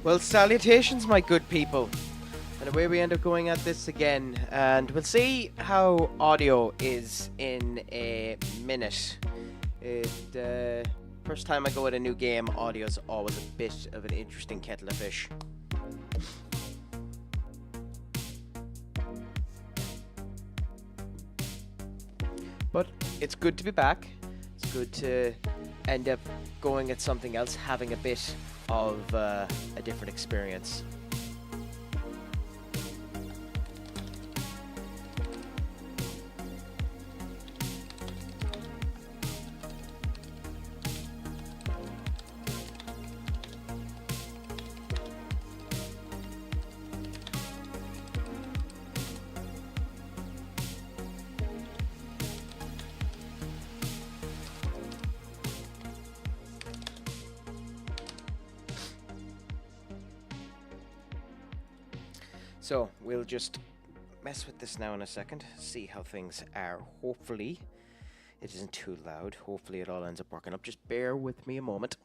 Well, salutations, my good people. And away we end up going at this again. And we'll see how audio is in a minute. First time I go at a new game, audio is always a bit of an interesting kettle of fish. But it's good to be back. It's good to end up going at something else, having a bit of a different experience. So, we'll just mess with this now in a second, see how things are. Hopefully, it isn't too loud. Hopefully, it all ends up working up. Just bear with me a moment.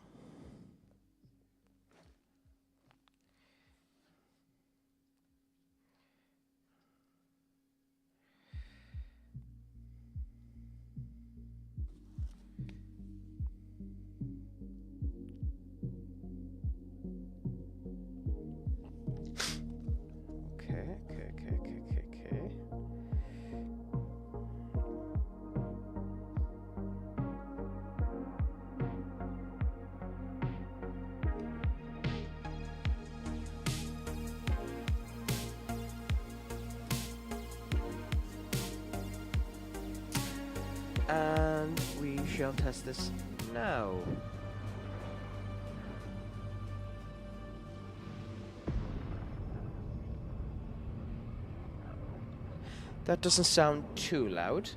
And we shall test this now. That doesn't sound too loud.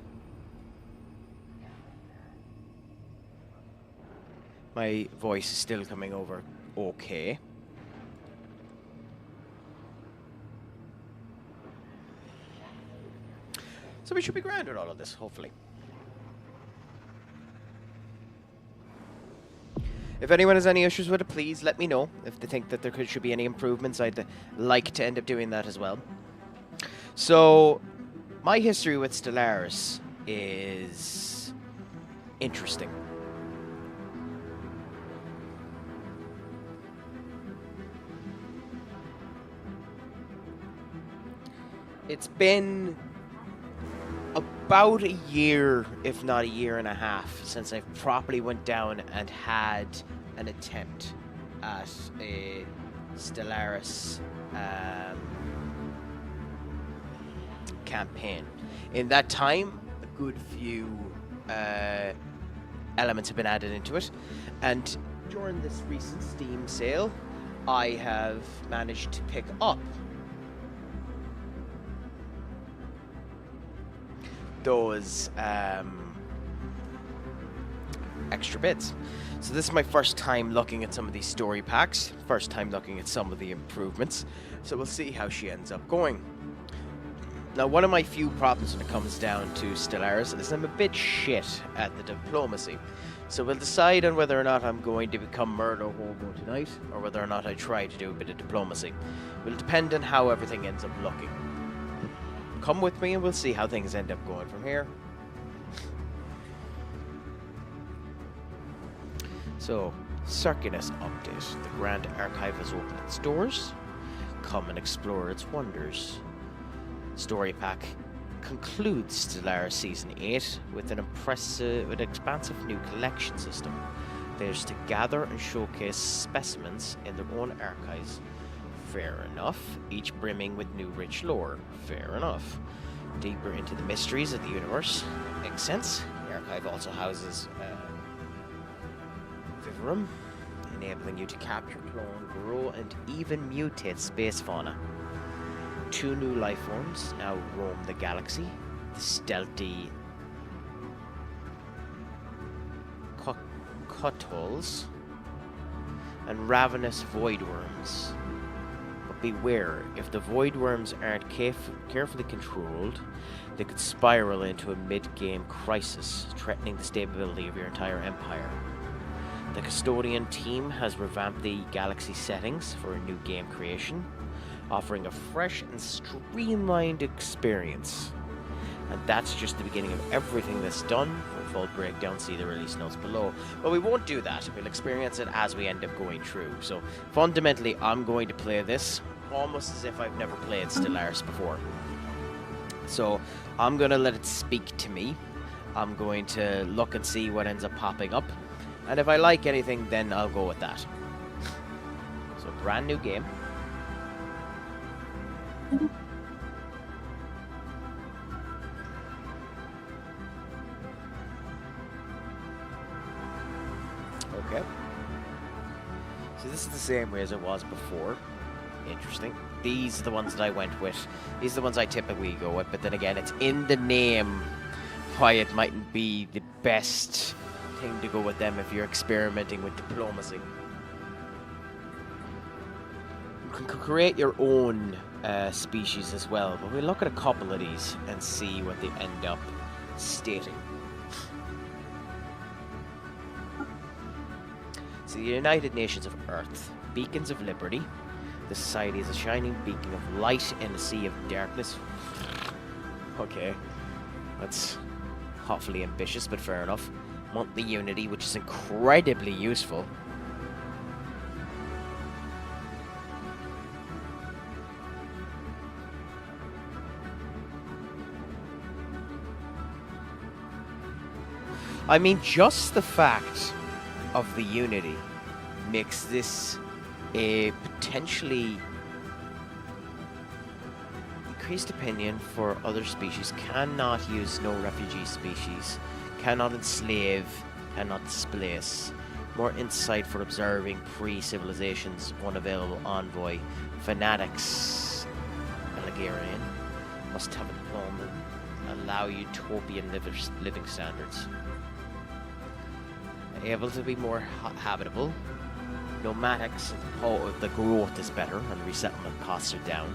My voice is still coming over okay. So we should be grand with all of this, hopefully. If anyone has any issues with it, please let me know. If they think that there should be any improvements, I'd like to end up doing that as well. So, my history with Stellaris is interesting. It's been about a year, if not a year and a half, since I properly went down and had an attempt at a Stellaris campaign. In that time, a good few elements have been added into it, and during this recent Steam sale, I have managed to pick up those extra bits. So this is my first time looking at some of these story packs, first time looking at some of the improvements, so we'll see how she ends up going. Now, one of my few problems when it comes down to Stellaris is I'm a bit shit at the diplomacy, so we'll decide on whether or not I'm going to become Murder Hobo tonight, or whether or not I try to do a bit of diplomacy. It will depend on how everything ends up looking. Come with me and we'll see how things end up going from here. So, Circulus update. The Grand Archive has opened its doors. Come and explore its wonders. Story pack concludes Stellaris Season 8 with an expansive new collection system. There's to gather and showcase specimens in their own archives. Fair enough. Each brimming with new rich lore. Fair enough. Deeper into the mysteries of the universe. Makes sense. The archive also houses Viverum, enabling you to capture, clone, grow, and even mutate space fauna. 2 new life forms now roam the galaxy. The stealthy Cutholes and ravenous voidworms. But beware, if the voidworms aren't carefully controlled, they could spiral into a mid-game crisis, threatening the stability of your entire empire. The custodian team has revamped the Galaxy settings for a new game creation, offering a fresh and streamlined experience. And that's just the beginning of everything that's done. For full breakdown, see the release notes below. But we won't do that. We'll experience it as we end up going through. So fundamentally, I'm going to play this almost as if I've never played Stellaris before. So I'm going to let it speak to me. I'm going to look and see what ends up popping up. And if I like anything, then I'll go with that. So brand new game. Okay. So this is the same way as it was before. Interesting. These are the ones that I went with. These are the ones I typically go with, but then again, it's in the name why it mightn't be the best thing to go with them if you're experimenting with diplomacy. You can create your own species as well, but we'll look at a couple of these and see what they end up stating. So the United Nations of Earth, beacons of liberty. The society is a shining beacon of light in a sea of darkness. Okay, that's awfully ambitious, but fair enough. Monthly unity, which is incredibly useful. I mean, just the fact of the unity makes this a potentially increased opinion for other species. Cannot use no refugee species. Cannot enslave. Cannot displace. More insight for observing pre-civilizations. Unavailable envoy. Fanatics. Allegarian. Must have a diploma. Allow utopian living standards. Able to be more habitable. Nomadics, the growth is better and resettlement costs are down,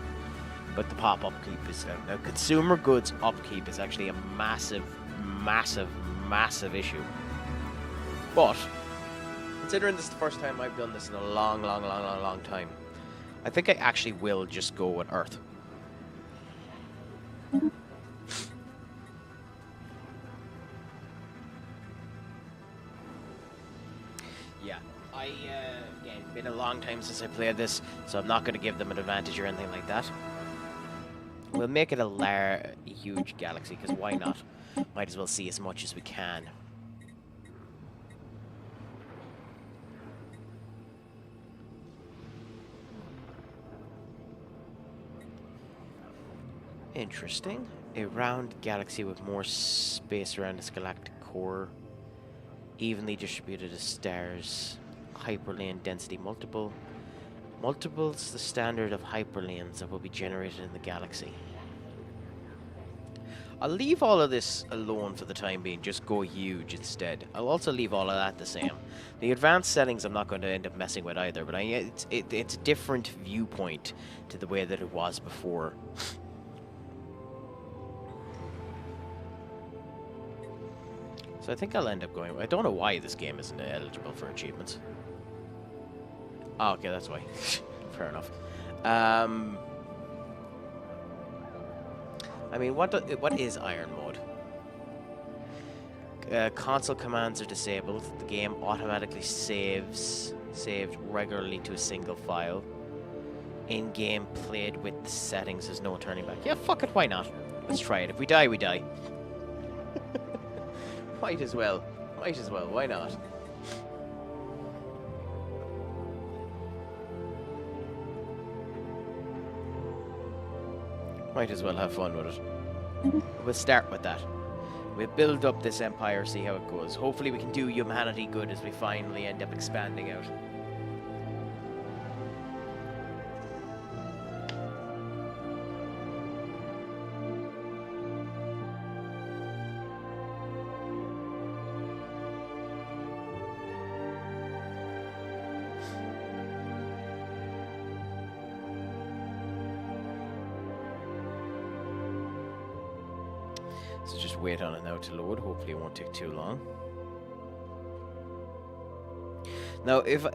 but the pop upkeep is down. Now, consumer goods upkeep is actually a massive issue. But considering this is the first time I've done this in a long time, I think I actually will just go with Earth. Yeah, again, been a long time since I played this, so I'm not going to give them an advantage or anything like that. We'll make it a huge galaxy, because why not? Might as well see as much as we can. Interesting. A round galaxy with more space around its galactic core. Evenly distributed as stars. Hyperlane density multiple. Multiples the standard of hyperlanes that will be generated in the galaxy. I'll leave all of this alone for the time being, just go huge instead. I'll also leave all of that the same. The advanced settings I'm not going to end up messing with either, but it's a different viewpoint to the way that it was before. So I think I'll end up going... I don't know why this game isn't eligible for achievements. Oh, okay, that's why. Fair enough. I mean, what is Iron Mode? Console commands are disabled. The game automatically saved regularly to a single file. In-game played with the settings. There's no turning back. Yeah, fuck it, why not? Let's try it. If we die, we die. Might as well. Might as well. Why not? Might as well have fun with it. We'll start with that. We'll build up this empire, see how it goes. Hopefully we can do humanity good as we finally end up expanding out. So just wait on it now to load. Hopefully it won't take too long. Now, if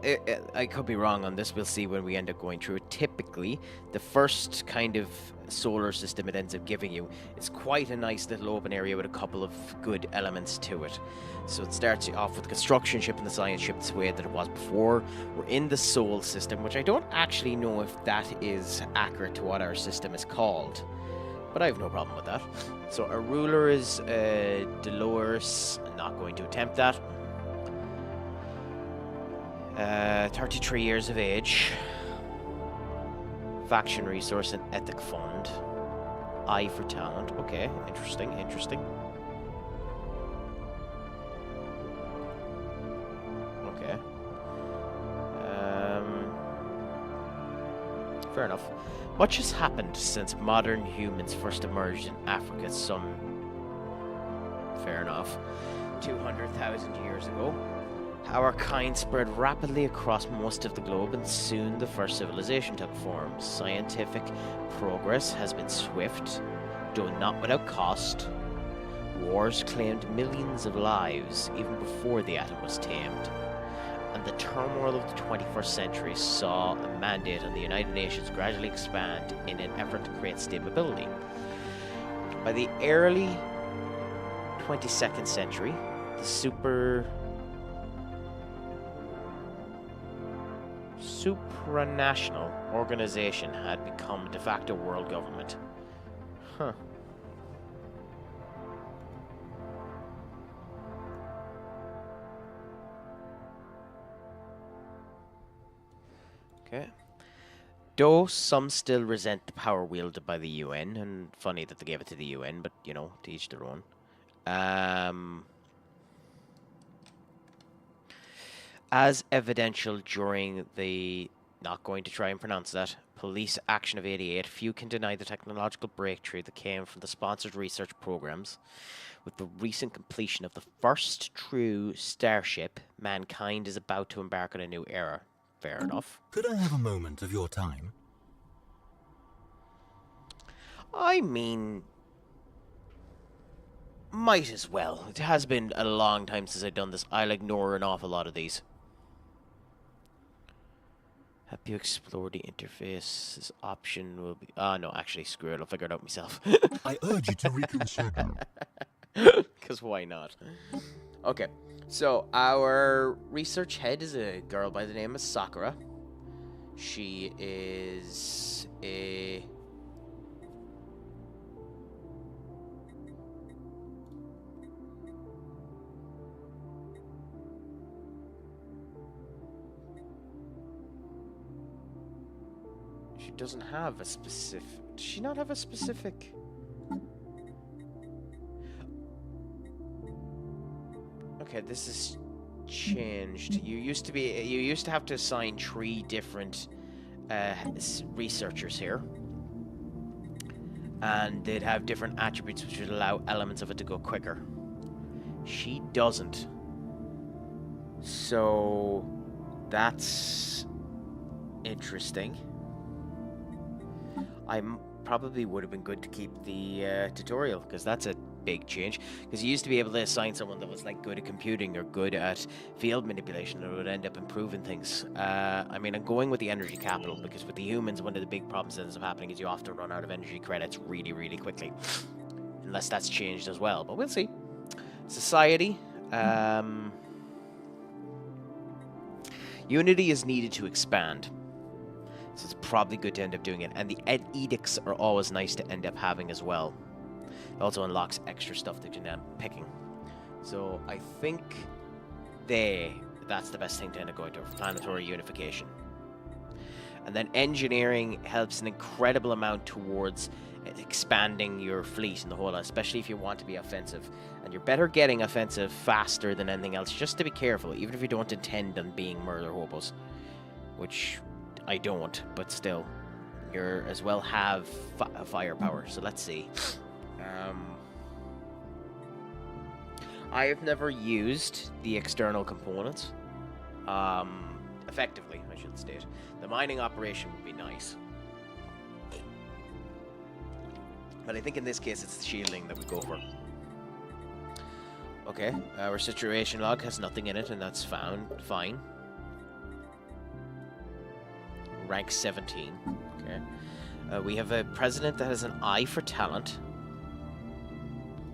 I could be wrong on this, we'll see when we end up going through it. Typically, the first kind of solar system it ends up giving you is quite a nice little open area with a couple of good elements to it. So it starts you off with the construction ship and the science ship the way that it was before. We're in the Sol system, which I don't actually know if that is accurate to what our system is called, but I have no problem with that. So our ruler is Dolores. I'm not going to attempt that. 33 years of age. Faction resource and ethic fund. I for talent. Okay, interesting, interesting. Okay. Fair enough. Much has happened since modern humans first emerged in Africa some... Fair enough. 200,000 years ago. Our kind spread rapidly across most of the globe, and soon the first civilization took form. Scientific progress has been swift, though not without cost. Wars claimed millions of lives even before the atom was tamed. And the turmoil of the 21st century saw a mandate on the United Nations gradually expand in an effort to create stability. By the early 22nd century, the supranational organization had become de facto world government. Huh. Okay. Though some still resent the power wielded by the UN, and funny that they gave it to the UN, but, you know, to each their own. As evidential during the, not going to try and pronounce that, police action of 88, few can deny the technological breakthrough that came from the sponsored research programs. With the recent completion of the first true starship, mankind is about to embark on a new era. Fair enough. Could I have a moment of your time? I mean... might as well. It has been a long time since I've done this. I'll ignore an awful lot of these. Have you explored the interface? This option will be... no, actually, screw it. I'll figure it out myself. I urge you to reconsider. Because why not? Okay, so our research head is a girl by the name of Sakura. She is a... She doesn't have a specific... Does she not have a specific... Okay, this is changed. You used to have to assign 3 different researchers here, and they'd have different attributes which would allow elements of it to go quicker. She doesn't. So that's interesting. I probably would have been good to keep the tutorial, because that's a big change. Because you used to be able to assign someone that was like good at computing or good at field manipulation, and it would end up improving things. I mean, I'm going with the energy capital, because with the humans, one of the big problems that ends up happening is you often run out of energy credits really, really quickly. Unless that's changed as well, but we'll see. Society. Unity is needed to expand. So it's probably good to end up doing it. And the edicts are always nice to end up having as well. It also unlocks extra stuff that you can end up picking. So I think that's the best thing to end up going to, planetary unification. And then engineering helps an incredible amount towards expanding your fleet and the whole lot, especially if you want to be offensive. And you're better getting offensive faster than anything else, just to be careful, even if you don't intend on being murder hobos. Which... I don't, but still, you as well have firepower. So let's see. I have never used the external components effectively, I should state. The mining operation would be nice, but I think in this case it's the shielding that we go for. Okay, our situation log has nothing in it, and that's fine. rank 17. Okay. We have a president that has an eye for talent,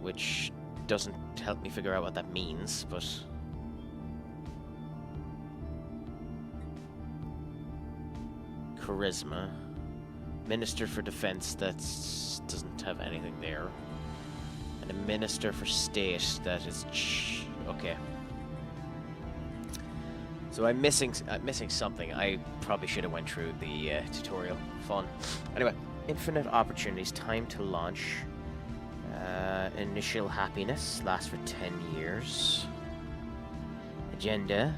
which doesn't help me figure out what that means, but... Charisma. Minister for Defense that doesn't have anything there. And a Minister for State that is... Okay. So I'm missing something. I probably should have went through the tutorial. Fun. Anyway, infinite opportunities. Time to launch. Initial happiness lasts for 10 years. Agenda.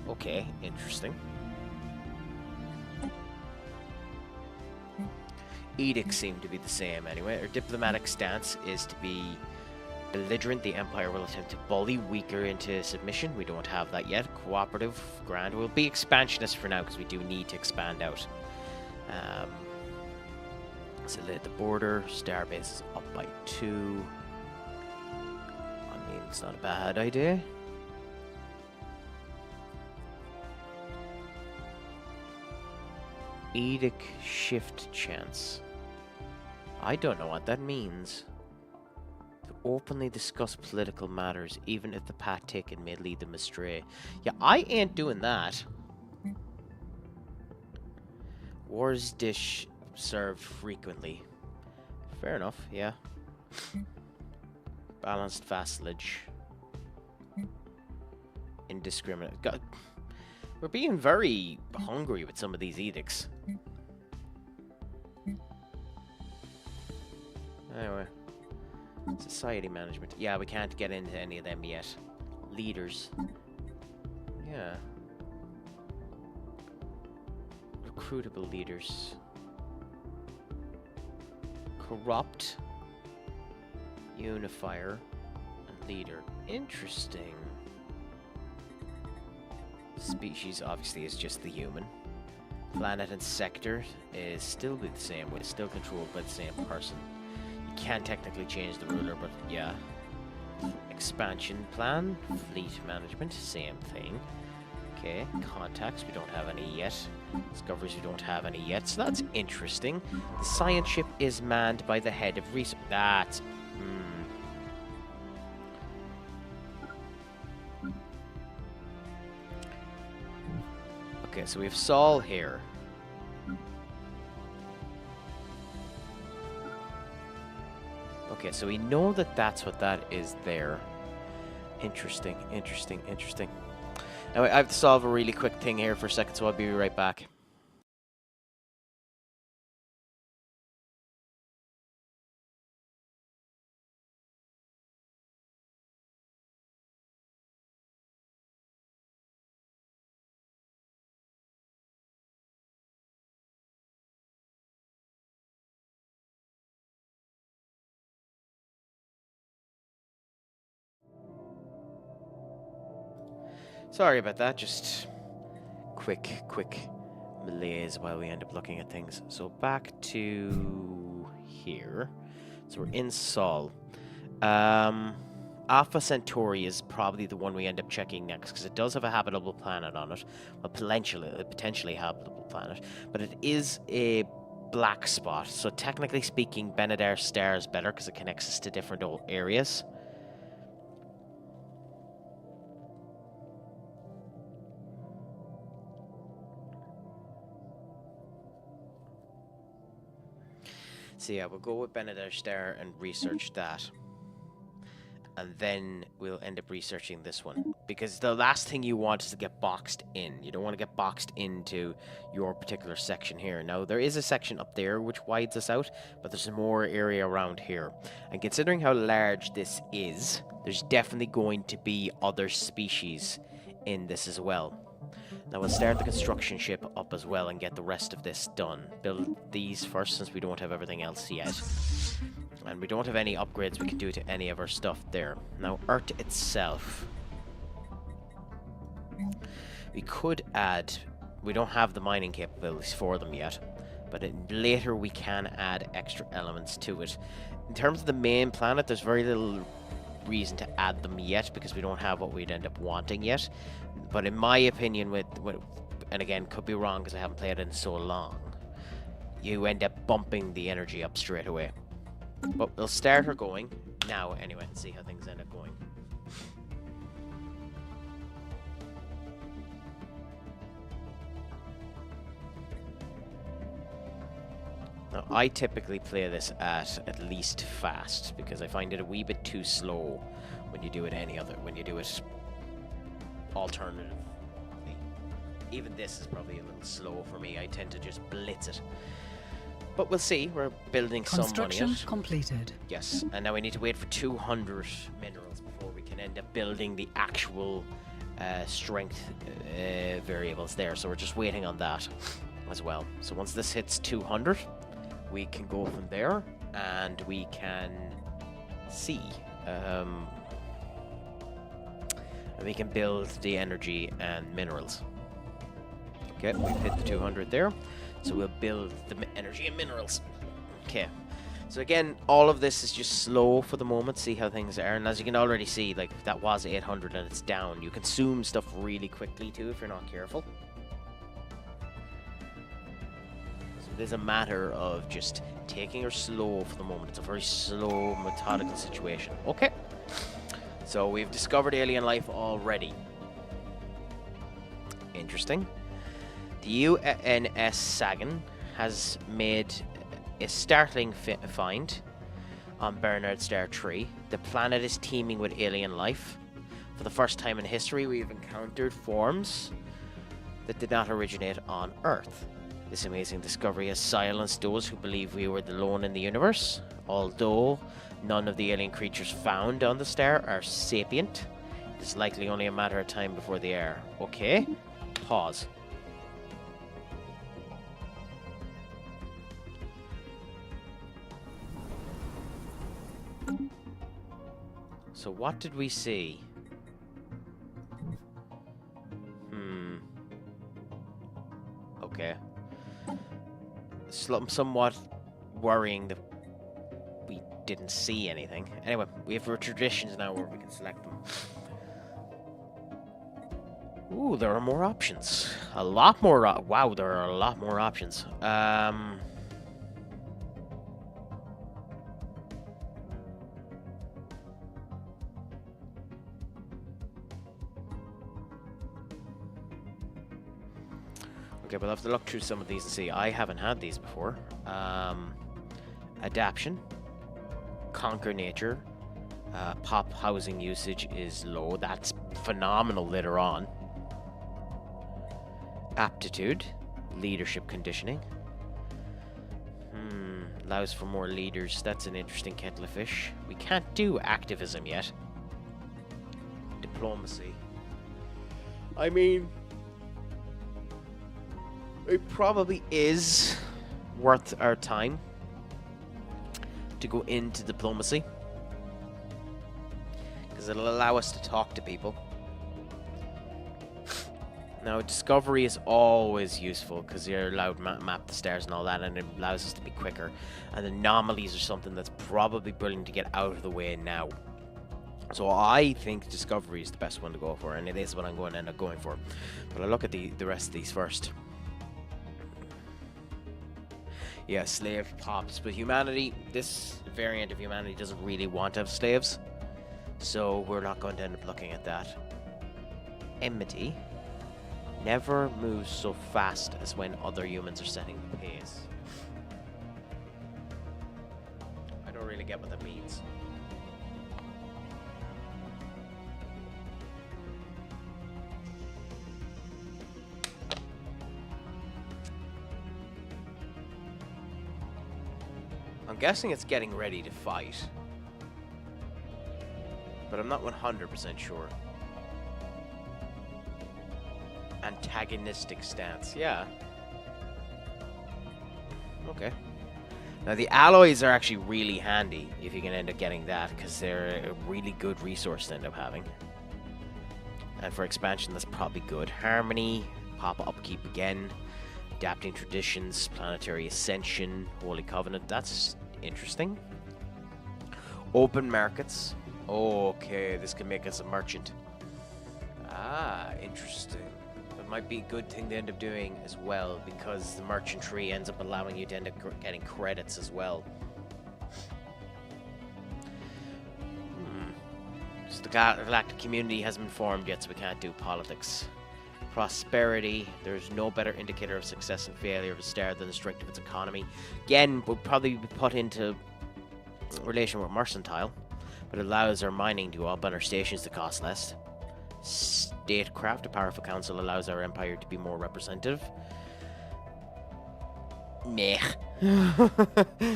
Okay, interesting. Edicts seem to be the same anyway. Our diplomatic stance is to be belligerent. The Empire will attempt to bully weaker into submission. We don't have that yet. Cooperative, grand. We'll be expansionist for now because we do need to expand out. So the border, starbase is up by 2. I mean, it's not a bad idea. Edict shift chance. I don't know what that means. To openly discuss political matters, even if the path taken may lead them astray. Yeah, I ain't doing that. Wars dish served frequently. Fair enough, yeah. Balanced vassalage. Indiscriminate. God, we're being very hungry with some of these edicts. Anyway. Society management. Yeah, we can't get into any of them yet. Leaders. Yeah. Recruitable leaders. Corrupt. Unifier. And leader. Interesting. Species obviously is just the human. Planet and sector is still the same. It's still controlled by the same person. You can technically change the ruler, but yeah. Expansion plan, fleet management, same thing. Okay, contacts, we don't have any yet. Discoveries, we don't have any yet, so that's interesting. The science ship is manned by the head of research. That's... Okay, so we have Saul here. Okay, so we know that that's what that is there. Interesting, interesting, interesting. Now, I have to solve a really quick thing here for a second, so I'll be right back. Sorry about that, just quick malaise while we end up looking at things. So back to here. So we're in Sol. Alpha Centauri is probably the one we end up checking next, because it does have a habitable planet on it. Well, potentially habitable planet. But it is a black spot, so technically speaking, Benedar Star is better because it connects us to different areas. So yeah, we'll go with Benedar Star and research that. And then we'll end up researching this one. Because the last thing you want is to get boxed in. You don't want to get boxed into your particular section here. Now, there is a section up there which widens us out, but there's more area around here. And considering how large this is, there's definitely going to be other species in this as well. Now we'll start the construction ship up as well and get the rest of this done. Build these first since we don't have everything else yet. And we don't have any upgrades we can do to any of our stuff there. Now Earth itself. We could add... We don't have the mining capabilities for them yet. But later we can add extra elements to it. In terms of the main planet, there's very little reason to add them yet because we don't have what we'd end up wanting yet. But in my opinion, with and again, could be wrong because I haven't played it in so long, you end up bumping the energy up straight away. But we'll start her going now anyway and see how things end up going. Now, I typically play this at least fast because I find it a wee bit too slow when you do it when you do it alternatively. Even this is probably a little slow for me. I tend to just blitz it. But we'll see. We're building some money. Construction completed. Yes, and now we need to wait for 200 minerals before we can end up building the actual strength variables there. So we're just waiting on that as well. So once this hits 200, we can go from there and we can see. And we can build the energy and minerals. Okay, we've hit the 200 there. So we'll build the energy and minerals. Okay. So again, all of this is just slow for the moment. See how things are. And as you can already see, like, that was 800 and it's down. You consume stuff really quickly too if you're not careful. So it is a matter of just taking her slow for the moment. It's a very slow, methodical situation. Okay. So we've discovered alien life already. Interesting. The UNS Sagan has made a startling find on Bernard Star 3. The planet is teeming with alien life. For the first time in history, we've encountered forms that did not originate on Earth. This amazing discovery has silenced those who believe we were alone in the universe. Although none of the alien creatures found on the star are sapient, it is likely only a matter of time before they are. Okay, pause. So what did we see? Okay. Somewhat worrying that we didn't see anything. Anyway, we have our traditions now where we can select them. Ooh, there are more options. A lot more. Wow, there are a lot more options. Okay, we'll have to look through some of these and see. I haven't had these before. Adaption. Conquer nature. Pop housing usage is low. That's phenomenal later on. Aptitude. Leadership conditioning. Allows for more leaders. That's an interesting kettle of fish. We can't do activism yet. Diplomacy. I mean, it probably is worth our time to go into diplomacy because it'll allow us to talk to people. Now, discovery is always useful because you're allowed to map the stars and all that, and it allows us to be quicker. And anomalies are something that's probably brilliant to get out of the way now. So I think discovery is the best one to go for, and it is what I'm going to end up going for. But I'll look at the rest of these first. Yeah, slave pops. But humanity, this variant of humanity doesn't really want to have slaves. So we're not going to end up looking at that. Enmity never moves so fast as when other humans are setting the pace. I don't really get what that means. I'm guessing it's getting ready to fight, but I'm not 100% sure. Antagonistic stance, yeah. Okay. Now the alloys are actually really handy if you can end up getting that, because they're a really good resource to end up having. And for expansion, that's probably good. Harmony, pop upkeep again. Adapting traditions, planetary ascension, holy covenant. That's interesting. Open markets. Okay, this can make us a merchant. Ah, interesting. But might be a good thing they end up doing as well, because the merchantry ends up allowing you to end up getting credits as well. So the galactic community hasn't been formed yet, so we can't do politics. Prosperity, there's no better indicator of success and failure of a star than the strength of its economy. Again, would probably be put into relation with mercantile, but it allows our mining to go up and our stations to cost less. Statecraft, a powerful council, allows our empire to be more representative. Meh.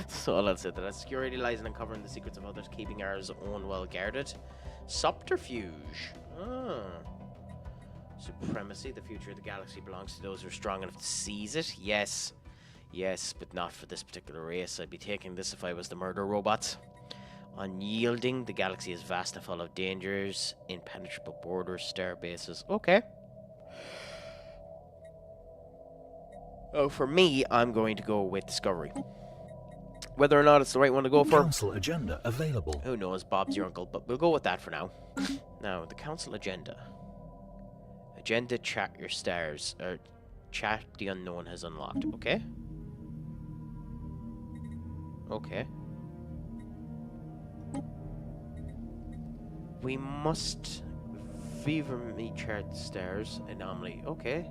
So all I'll say to that. Security lies in uncovering the secrets of others, keeping ours own well guarded. Subterfuge. Supremacy, the future of the galaxy belongs to those who are strong enough to seize it. Yes. Yes, but not for this particular race. I'd be taking this if I was the murder robots. Unyielding, the galaxy is vast and full of dangers, impenetrable borders, star bases. Okay. Oh, for me, I'm going to go with Discovery. Whether or not it's the right one to go for... Council agenda available. Who knows, Bob's your uncle, but we'll go with that for now. Now, the council agenda. Agenda, chat your stars. Or chat the unknown has unlocked. Okay. Okay. We must vehemently chart the stars. Anomaly. Okay.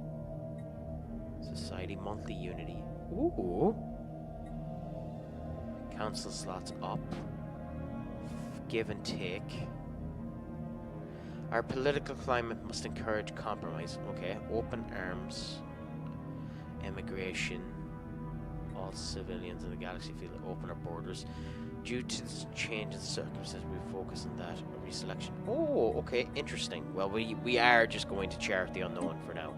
Society monthly unity. Ooh. Council slots up. Give and take. Our political climate must encourage compromise. Okay. Open arms. Immigration. All civilians in the galaxy feel open our borders. Due to the change in circumstances, we focus on that reselection. Oh, okay, interesting. Well, we are just going to chart the unknown for now.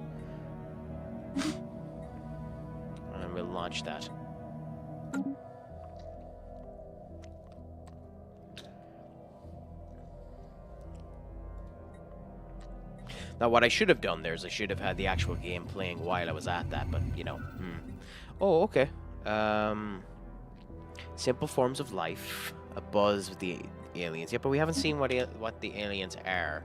And we'll launch that. Now, what I should have done there is I should have had the actual game playing while I was at that, but, you know. Oh, okay. Simple forms of life. A buzz with the aliens. Yeah, but we haven't seen what the aliens are.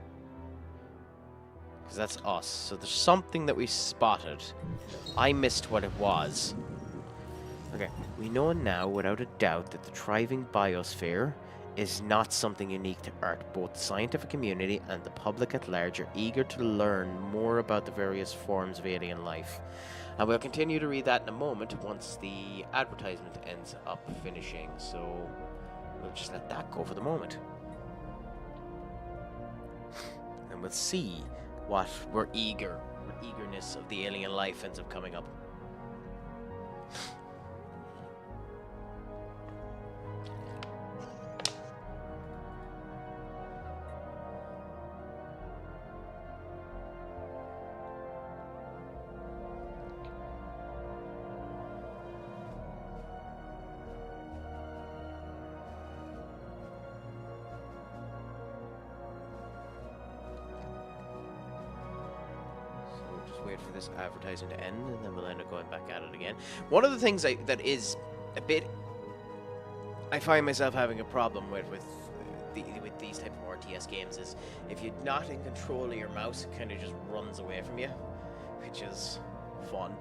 Because that's us. So there's something that we spotted. I missed what it was. Okay. We know now, without a doubt, that the thriving biosphere is not something unique to Earth. Both the scientific community and the public at large are eager to learn more about the various forms of alien life. And we'll continue to read that in a moment once the advertisement ends up finishing. So we'll just let that go for the moment. And we'll see what eagerness of the alien life ends up coming up. Wait for this advertising to end, and then we'll end up going back at it again. One of the things that is a bit, I find myself having a problem with these type of RTS games is if you're not in control of your mouse, it kind of just runs away from you, which is fun.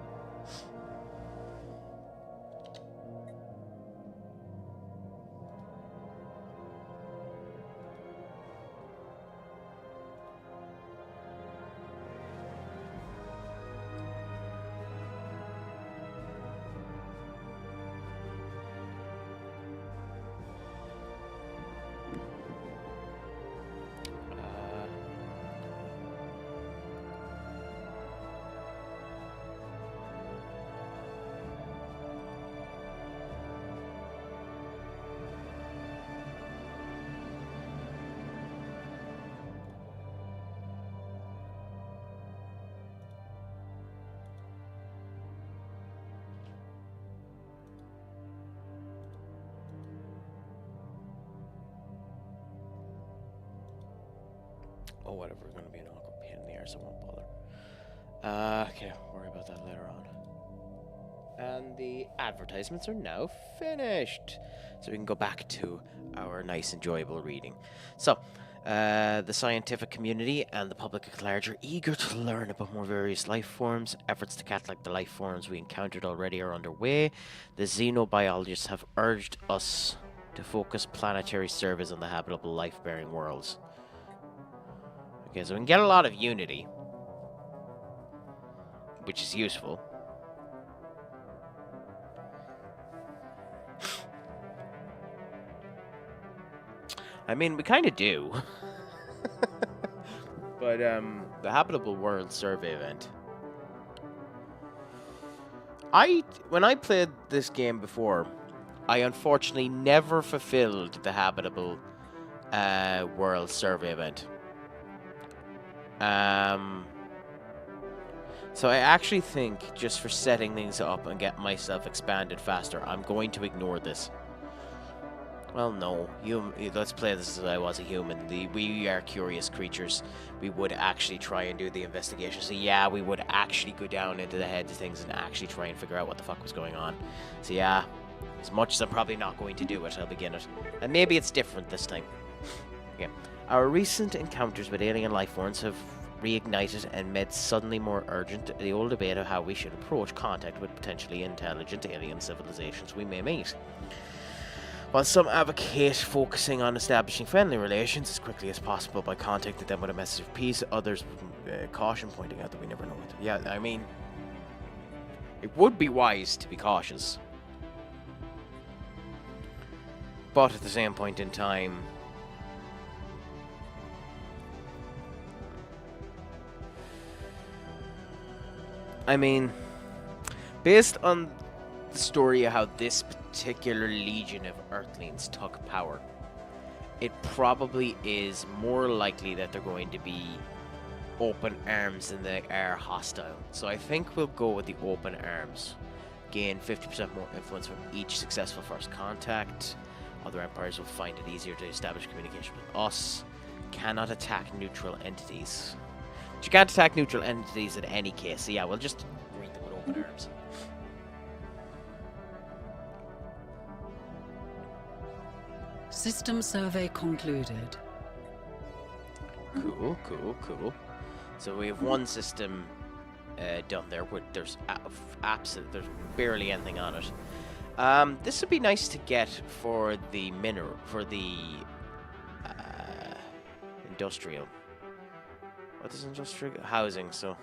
Oh, whatever, we're going to be an awkward pain in the air, so I won't bother. Okay, worry about that later on. And the advertisements are now finished. So we can go back to our nice, enjoyable reading. So, The scientific community and the public at large are eager to learn about more various life forms. Efforts to catalog the life forms we encountered already are underway. The xenobiologists have urged us to focus planetary surveys on the habitable life-bearing worlds. Okay, so we can get a lot of unity, which is useful. I mean, we kind of do. But, the Habitable World Survey event. When I played this game before, I unfortunately never fulfilled the Habitable World Survey event. So I actually think, just for setting things up and getting myself expanded faster, I'm going to ignore this. Well, no. Let's play this as I was a human. We are curious creatures. We would actually try and do the investigation. So yeah, we would actually go down into the heads of things and actually try and figure out what the fuck was going on. So yeah, as much as I'm probably not going to do it, I'll begin it. And maybe it's different this time. Yeah. Our recent encounters with alien life forms have reignited and made suddenly more urgent the old debate of how we should approach contact with potentially intelligent alien civilizations we may meet. While some advocate focusing on establishing friendly relations as quickly as possible by contacting them with a message of peace, others caution, pointing out that we never know it. Yeah, I mean, it would be wise to be cautious. But at the same point in time, I mean, based on the story of how this particular legion of Earthlings took power, it probably is more likely that they're going to be open arms than they are hostile. So I think we'll go with the open arms. Gain 50% more influence from each successful first contact. Other empires will find it easier to establish communication with us. Cannot attack neutral entities. But you can't attack neutral entities in any case, so yeah, we'll just greet them with open arms. System survey concluded. Cool, cool, cool. So we have one system done there, where there's there's barely anything on it. This would be nice to get for the industrial. What is industrial? Housing. So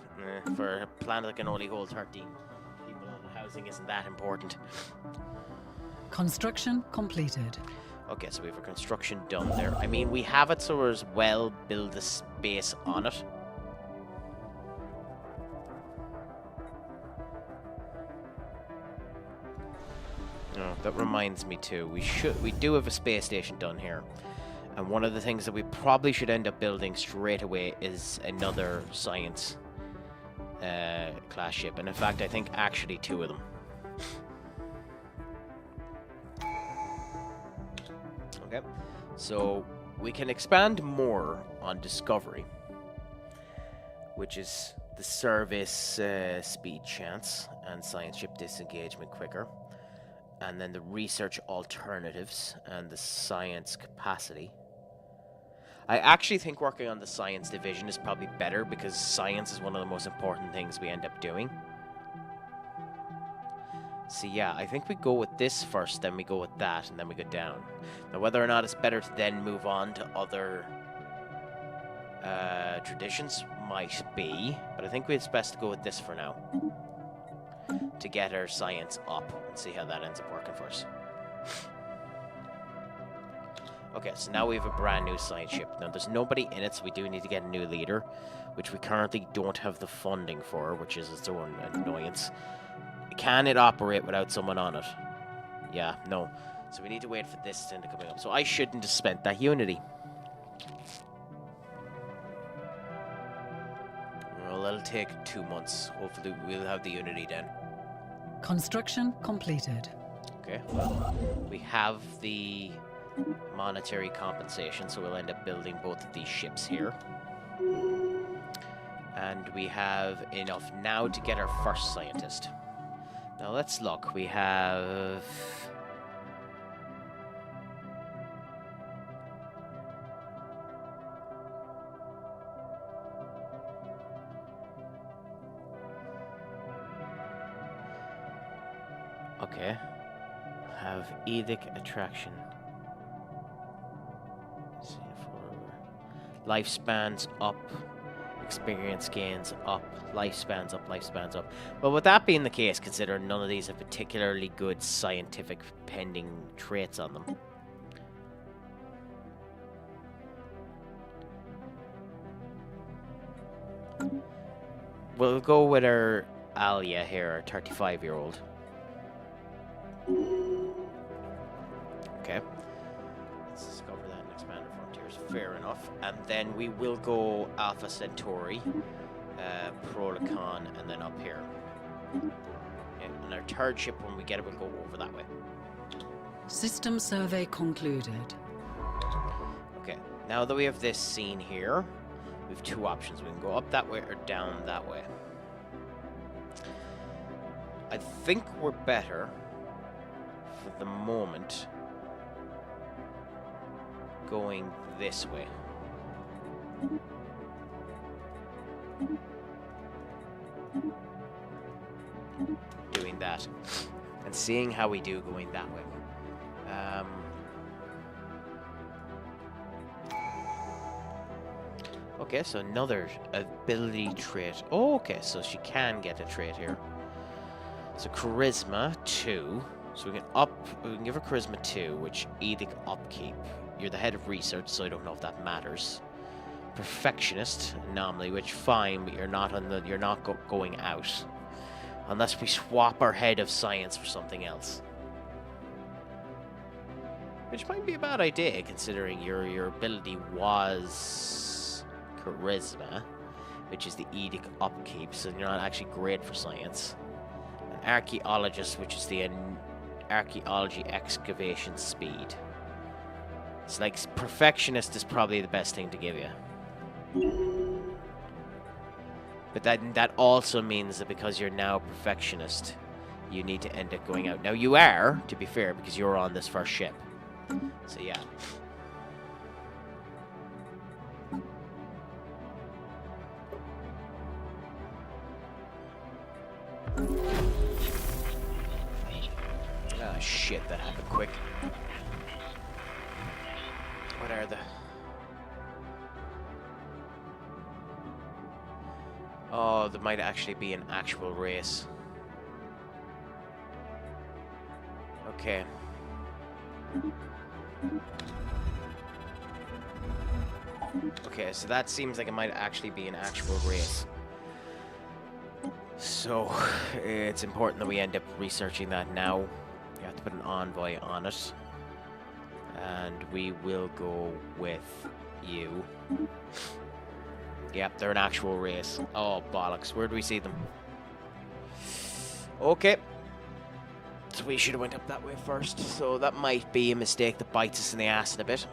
for a planet that can only hold 13 people on, housing isn't that important. Construction completed. Okay, so we have a construction done there. I mean, we have it so we're as well build a space on it. Oh, that reminds me too. We do have a space station done here. And one of the things that we probably should end up building straight away is another science class ship. And in fact, I think actually 2 of them. Okay, so we can expand more on discovery, which is the service speed chance and science ship disengagement quicker, and then the research alternatives and the science capacity. I actually think working on the science division is probably better because science is one of the most important things we end up doing. So yeah, I think we go with this first, then we go with that, and then we go down. Now whether or not it's better to then move on to other traditions might be, but I think it's best to go with this for now. To get our science up and see how that ends up working for us. Okay, so now we have a brand new science ship. Now there's nobody in it, so we do need to get a new leader, which we currently don't have the funding for, which is its own annoyance. Can it operate without someone on it? Yeah, no. So we need to wait for this to end up coming up. So I shouldn't have spent that unity. Well, that'll take 2 months. Hopefully we'll have the unity then. Construction completed. Okay, well, we have the monetary compensation, so we'll end up building both of these ships here. And we have enough now to get our first scientist. Now let's look. We have... Okay. Have Edic attraction. Lifespans up. Experience gains up. Lifespans up. Lifespans up. Well, with that being the case, considering none of these have particularly good scientific pending traits on them. We'll go with our Alia here, our 35-year-old. Okay. Let's discover that and expand our frontiers. Fair enough. And then we will go Alpha Centauri, Prolicon, and then up here. Okay. And our third ship, when we get it, we'll go over that way. System survey concluded. Okay. Now that we have this scene here, we have two options. We can go up that way or down that way. I think we're better, for the moment, going this way. Doing that. And seeing how we do going that way. Okay, so another ability trait. Oh, okay, so she can get a trait here. So Charisma 2. So we can give her Charisma 2, which Edic upkeep. You're the head of research, so I don't know if that matters. Perfectionist anomaly, which fine, but you're not going out. Unless we swap our head of science for something else. Which might be a bad idea, considering your ability was Charisma, which is the Edic upkeep, so you're not actually great for science. An Archaeologist, which is the Archaeology excavation speed. It's like Perfectionist is probably the best thing to give you. But that also means that because you're now Perfectionist, you need to end up going out. Now you are, to be fair, because you're on this first ship. So yeah. Oh shit, that happened quick. What are the... Oh, there might actually be an actual race. Okay. Okay, so that seems like it might actually be an actual race. So, it's important that we end up researching that now. You have to put an envoy on it. And we will go with you. Yep, they're an actual race. Oh, bollocks. Where do we see them? Okay. So we should have went up that way first. So that might be a mistake that bites us in the ass in a bit.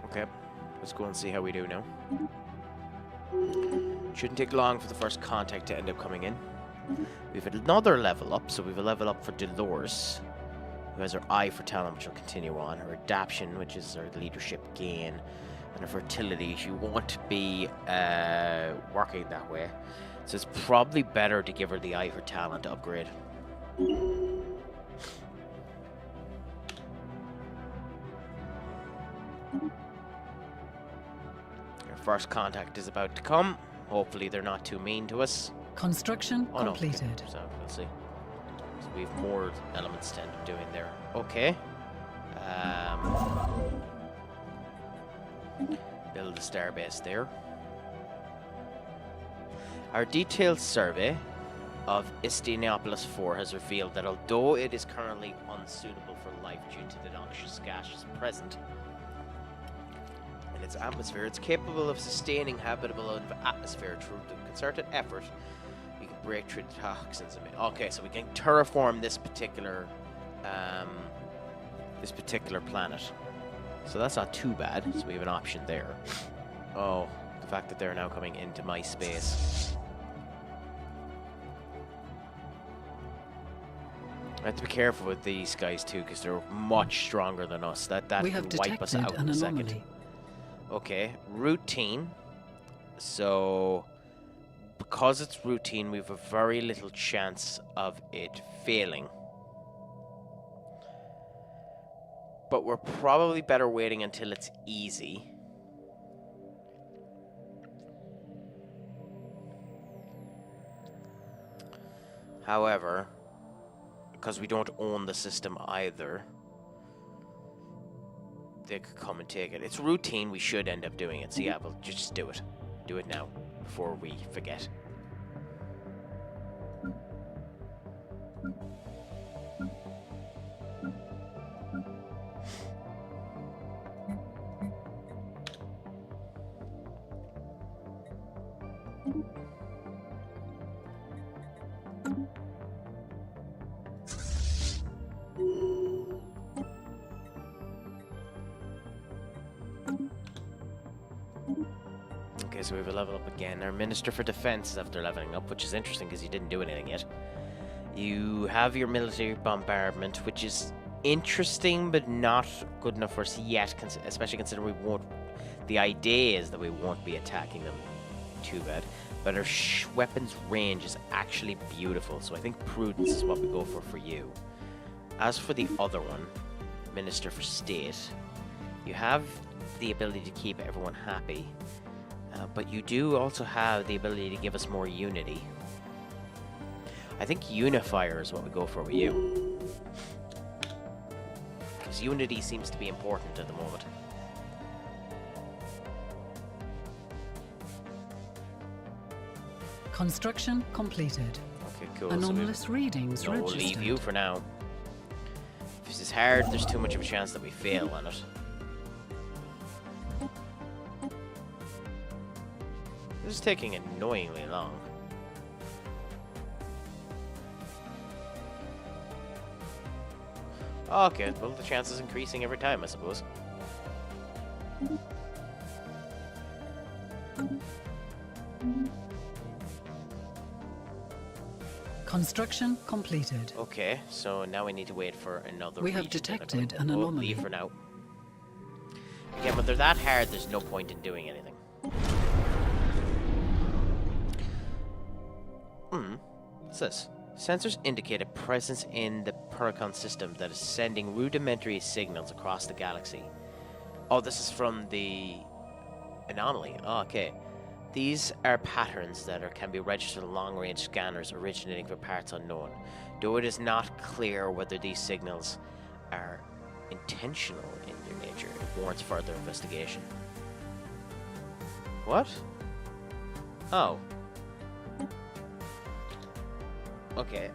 Okay, let's go and see how we do now. Shouldn't take long for the first contact to end up coming in. We have another level up, so we have a level up for Dolores, who has her eye for talent, which will continue on, her adaption, which is her leadership gain, and her fertility. She won't be working that way, so it's probably better to give her the eye for talent to upgrade. Our first contact is about to come. Hopefully they're not too mean to us. Construction completed. No. So we'll see. So we have more elements to end up doing there. Okay. Build a starbase there. Our detailed survey of Istionopolis 4 has revealed that although it is currently unsuitable for life due to the noxious gases present in its atmosphere, it's capable of sustaining habitable atmosphere through the concerted effort. We can break through the toxins. Okay, so we can terraform this particular planet. So that's not too bad. So we have an option there. Oh, The fact that they're now coming into my space. I have to be careful with these guys too, because they're much stronger than us. That We have can wipe us out detected in an a second. anomaly. Okay, routine. So, because it's routine, we have a very little chance of it failing. But we're probably better waiting until it's easy. However, because we don't own the system either, they could come and take it. It's routine, we should end up doing it. So yeah, we'll just do it. Do it now, before we forget. Okay, so we have a level up again. Our Minister for Defense is after leveling up, which is interesting because he didn't do anything yet. You have your military bombardment, which is interesting but not good enough for us yet, especially considering we won't... The idea is that we won't be attacking them too bad. But our weapons range is actually beautiful, so I think prudence is what we go for you. As for the other one, Minister for State, you have the ability to keep everyone happy, but you do also have the ability to give us more unity. I think Unifier is what we go for with you. Because unity seems to be important at the moment. Construction completed. Okay, cool. Anomalous readings So we'll registered. leave you for now. If this is hard, there's too much of a chance that we fail on it. This is taking annoyingly long. Okay, well the chance is increasing every time, I suppose. Construction completed. Okay, so now we need to wait for another We have region to detected develop. an We'll anomaly. leave for now. Again, when they're that hard, there's no point in doing anything. What's this? Sensors indicate a presence in the Pericon system that is sending rudimentary signals across the galaxy. Oh, this is from the anomaly. Oh, okay. These are patterns that can be registered on long-range scanners originating from parts unknown. Though it is not clear whether these signals are intentional in their nature, it warrants further investigation. What? Oh. Okay,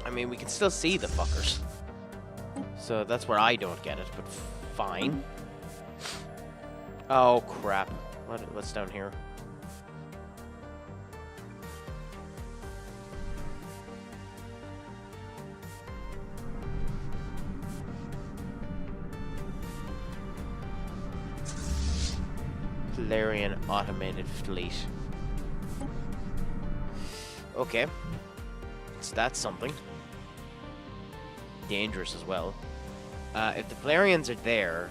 I mean, we can still see the fuckers. So that's where I don't get it, but fine. Oh, crap. What's down here? Polarian automated fleet. Okay. So that's something. Dangerous as well. If the Polarians are there,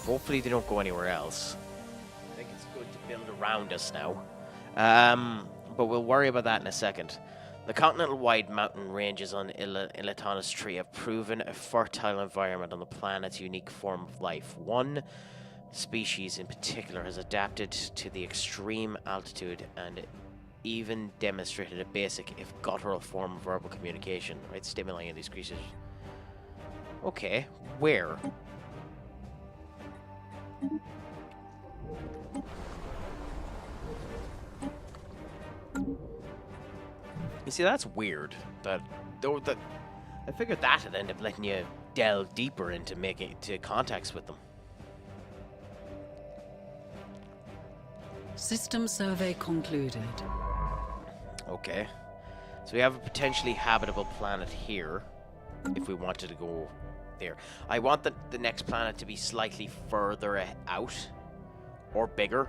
hopefully they don't go anywhere else. I think it's good to build around us now. But we'll worry about that in a second. The continental-wide mountain ranges on Ilatana's tree have proven a fertile environment on the planet's unique form of life. One species in particular has adapted to the extreme altitude and even demonstrated a basic, if guttural, form of verbal communication, right? Stimulating these creatures. Okay, where? You see, that's weird. That I figured that would end up letting you delve deeper into making contacts with them. System survey concluded. Okay. So we have a potentially habitable planet here, if we wanted to go there. I want the next planet to be slightly further out, or bigger.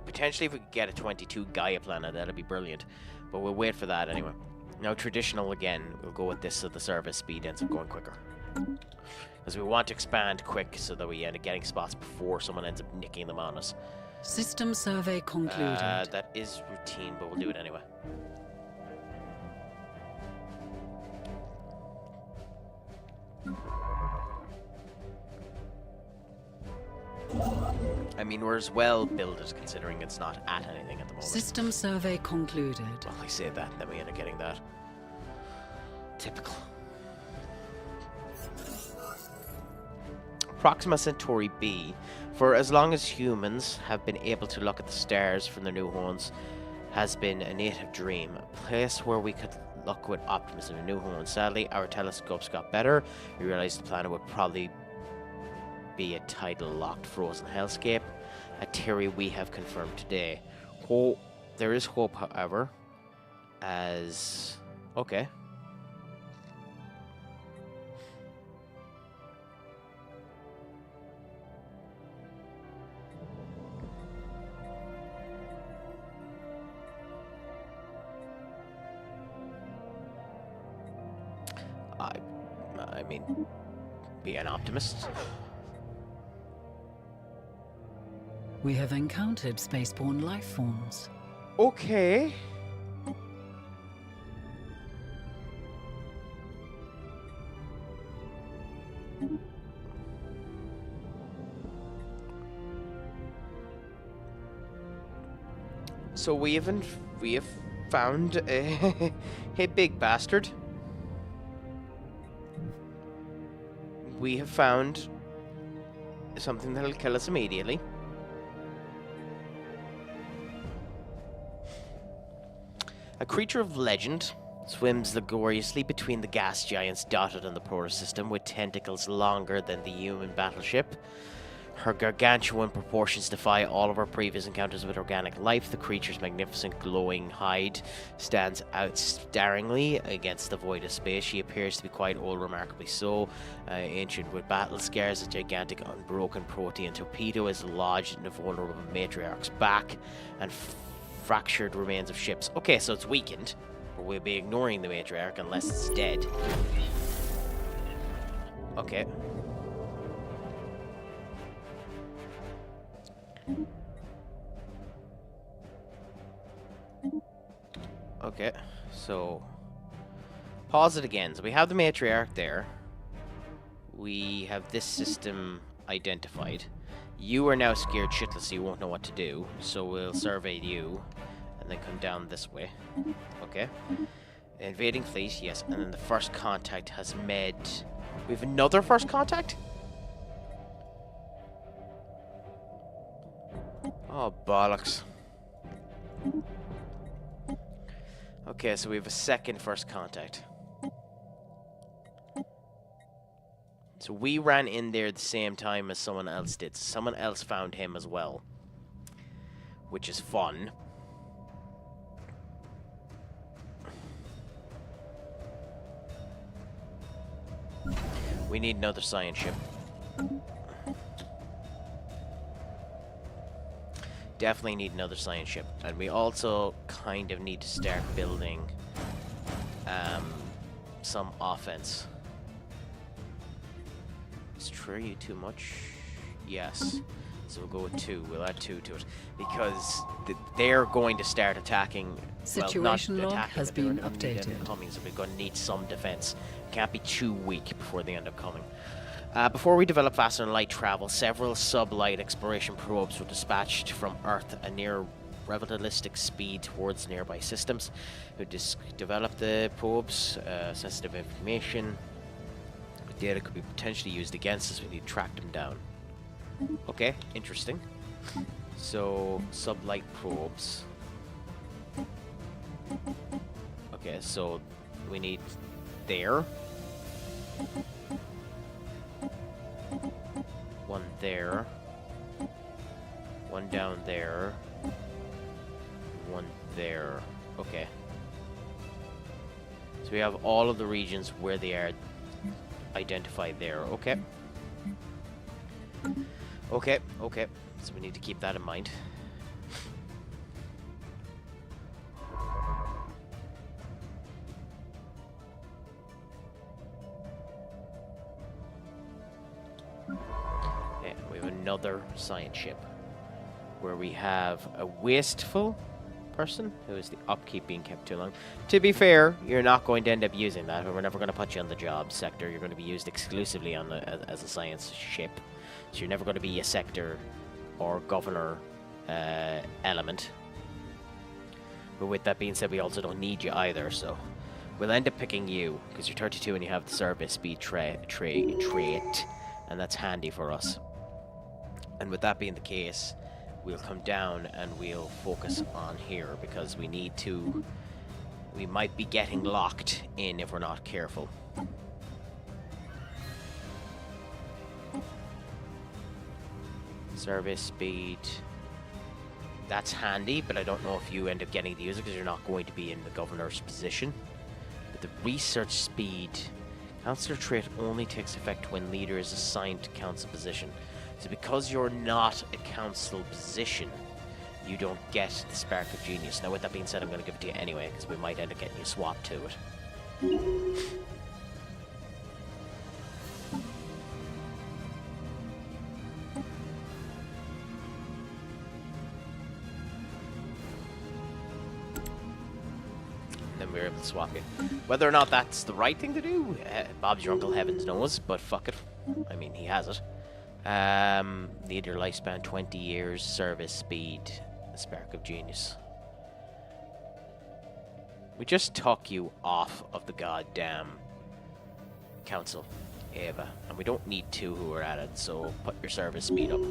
Potentially if we could get a 22 Gaia planet, that'd be brilliant. But we'll wait for that anyway. Now traditional again, we'll go with this so the service speed ends up going quicker. Because we want to expand quick so that we end up getting spots before someone ends up nicking them on us. System survey concluded. That is routine, but we'll do it anyway. I mean, we're as well builded considering it's not at anything at the moment. System survey concluded. Well, I say that, and then we end up getting that. Typical. Proxima Centauri B. For as long as humans have been able to look at the stars from their new homes, has been a native dream. A place where we could look with optimism in new homes. Sadly, our telescopes got better. We realized the planet would probably be a tidal-locked frozen hellscape. A theory we have confirmed today. There is hope, however, as... Okay. I mean, be an optimist. We have encountered spaceborne life forms. Okay. So we have found a big bastard. We have found something that'll kill us immediately. A creature of legend swims laboriously between the gas giants dotted on the polar system with tentacles longer than the human battleship. Her gargantuan proportions defy all of our previous encounters with organic life. The creature's magnificent glowing hide stands out staringly against the void of space. She appears to be quite old, remarkably so. Ancient with battle scars, a gigantic unbroken protean torpedo is lodged in the vulnerable matriarch's back, and fractured remains of ships. Okay, so it's weakened, but we'll be ignoring the matriarch unless it's dead. Okay. Okay, so pause it again. So we have the matriarch there. We have this system identified. You are now scared shitless, so you won't know what to do. So we'll survey you and then come down this way. Okay. Invading fleet, yes. And then the first contact has made... We have another first contact? Oh, bollocks. Okay, so we have a second first contact. So we ran in there at the same time as someone else did. So someone else found him as well, which is fun. We need another science ship. Definitely need another science ship, and we also kind of need to start building some offense. Is you too much? Yes. So we'll go with 2. We'll add 2 to it because they're going to start attacking. Situation well, not log attacking, has but they're been gonna need updated. them coming, so we're going to need some defense. Can't be too weak before they end up coming. Before we develop faster than light travel, several sub-light exploration probes were dispatched from Earth at near relativistic speed towards nearby systems. We develop the probes, sensitive information. Data could be potentially used against us. We need to track them down. Okay, interesting. So, sub-light probes. Okay, so we need there. One there. One down there. One there. Okay. So we have all of the regions where they are identified there. Okay. Okay, okay. So we need to keep that in mind. Yeah, we have another science ship where we have a wasteful person who is the upkeep being kept too long. To be fair, you're not going to end up using that. We're never going to put you on the job sector. You're going to be used exclusively on as a science ship. So you're never going to be a sector or governor element. But with that being said, we also don't need you either, so we'll end up picking you because you're 32 and you have the service speed trait, and that's handy for us. And with that being the case, we'll come down and we'll focus on here because we need to. We might be getting locked in if we're not careful. Service speed. That's handy, but I don't know if you end up getting to use it because you're not going to be in the governor's position. But the research speed. Councillor trait only takes effect when leader is assigned to council position. So because you're not a council position, you don't get the spark of genius. Now with that being said, I'm going to give it to you anyway, because we might end up getting you swapped to it. We were able to swap you. Whether or not that's the right thing to do, Bob's your uncle, heavens knows, but fuck it. I mean, he has it. Leader lifespan 20 years, service speed, the spark of genius. We just took you off of the goddamn council, Ava, and we don't need two who are at it, so put your service speed up.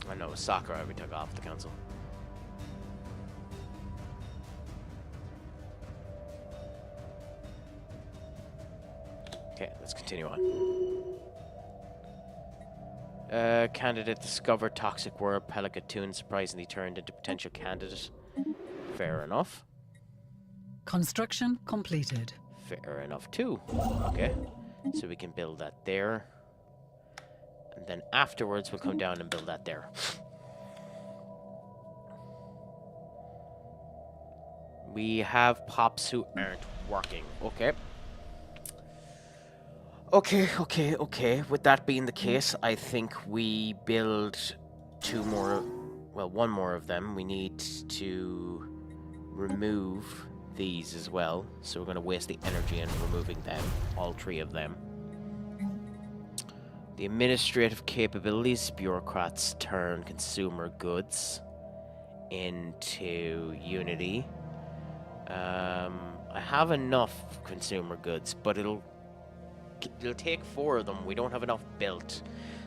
I know, it was Sakura we took off the council. Okay, let's continue on. Candidate discovered toxic world. Pelicatoon surprisingly turned into potential candidate. Fair enough. Construction completed. Fair enough too. Okay, so we can build that there. And then afterwards, we'll come down and build that there. We have pops who aren't working. Okay. Okay. With that being the case, I think we build two more... Well, one more of them. We need to remove these as well. So we're going to waste the energy in removing them. All three of them. The administrative capabilities, bureaucrats turn consumer goods into Unity. I have enough consumer goods, but it'll take 4 of them. We don't have enough built,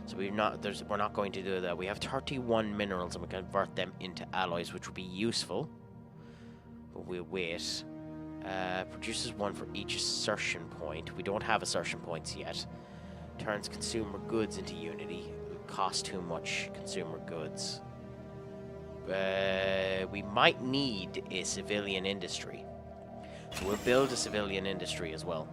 so we're not going to do that. We have 31 minerals, and we can convert them into alloys, which would be useful. But we'll wait. Produces 1 for each assertion point. We don't have assertion points yet. Turns consumer goods into Unity. It would cost too much consumer goods. We might need a civilian industry. So we'll build a civilian industry as well.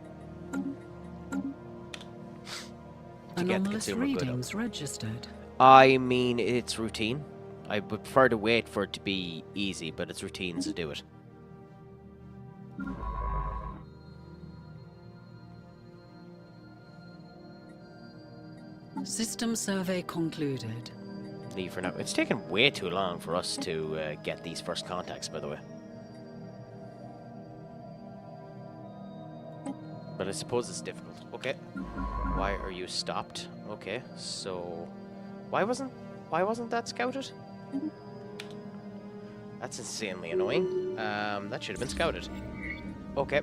To get the consumer readings registered. I mean, it's routine. I would prefer to wait for it to be easy, but it's routine to do it. System survey concluded. Leave for now. It's taken way too long for us to get these first contacts, by the way. But I suppose it's difficult. Okay. Why are you stopped? Okay, so why wasn't that scouted? That's insanely annoying. That should have been scouted. Okay.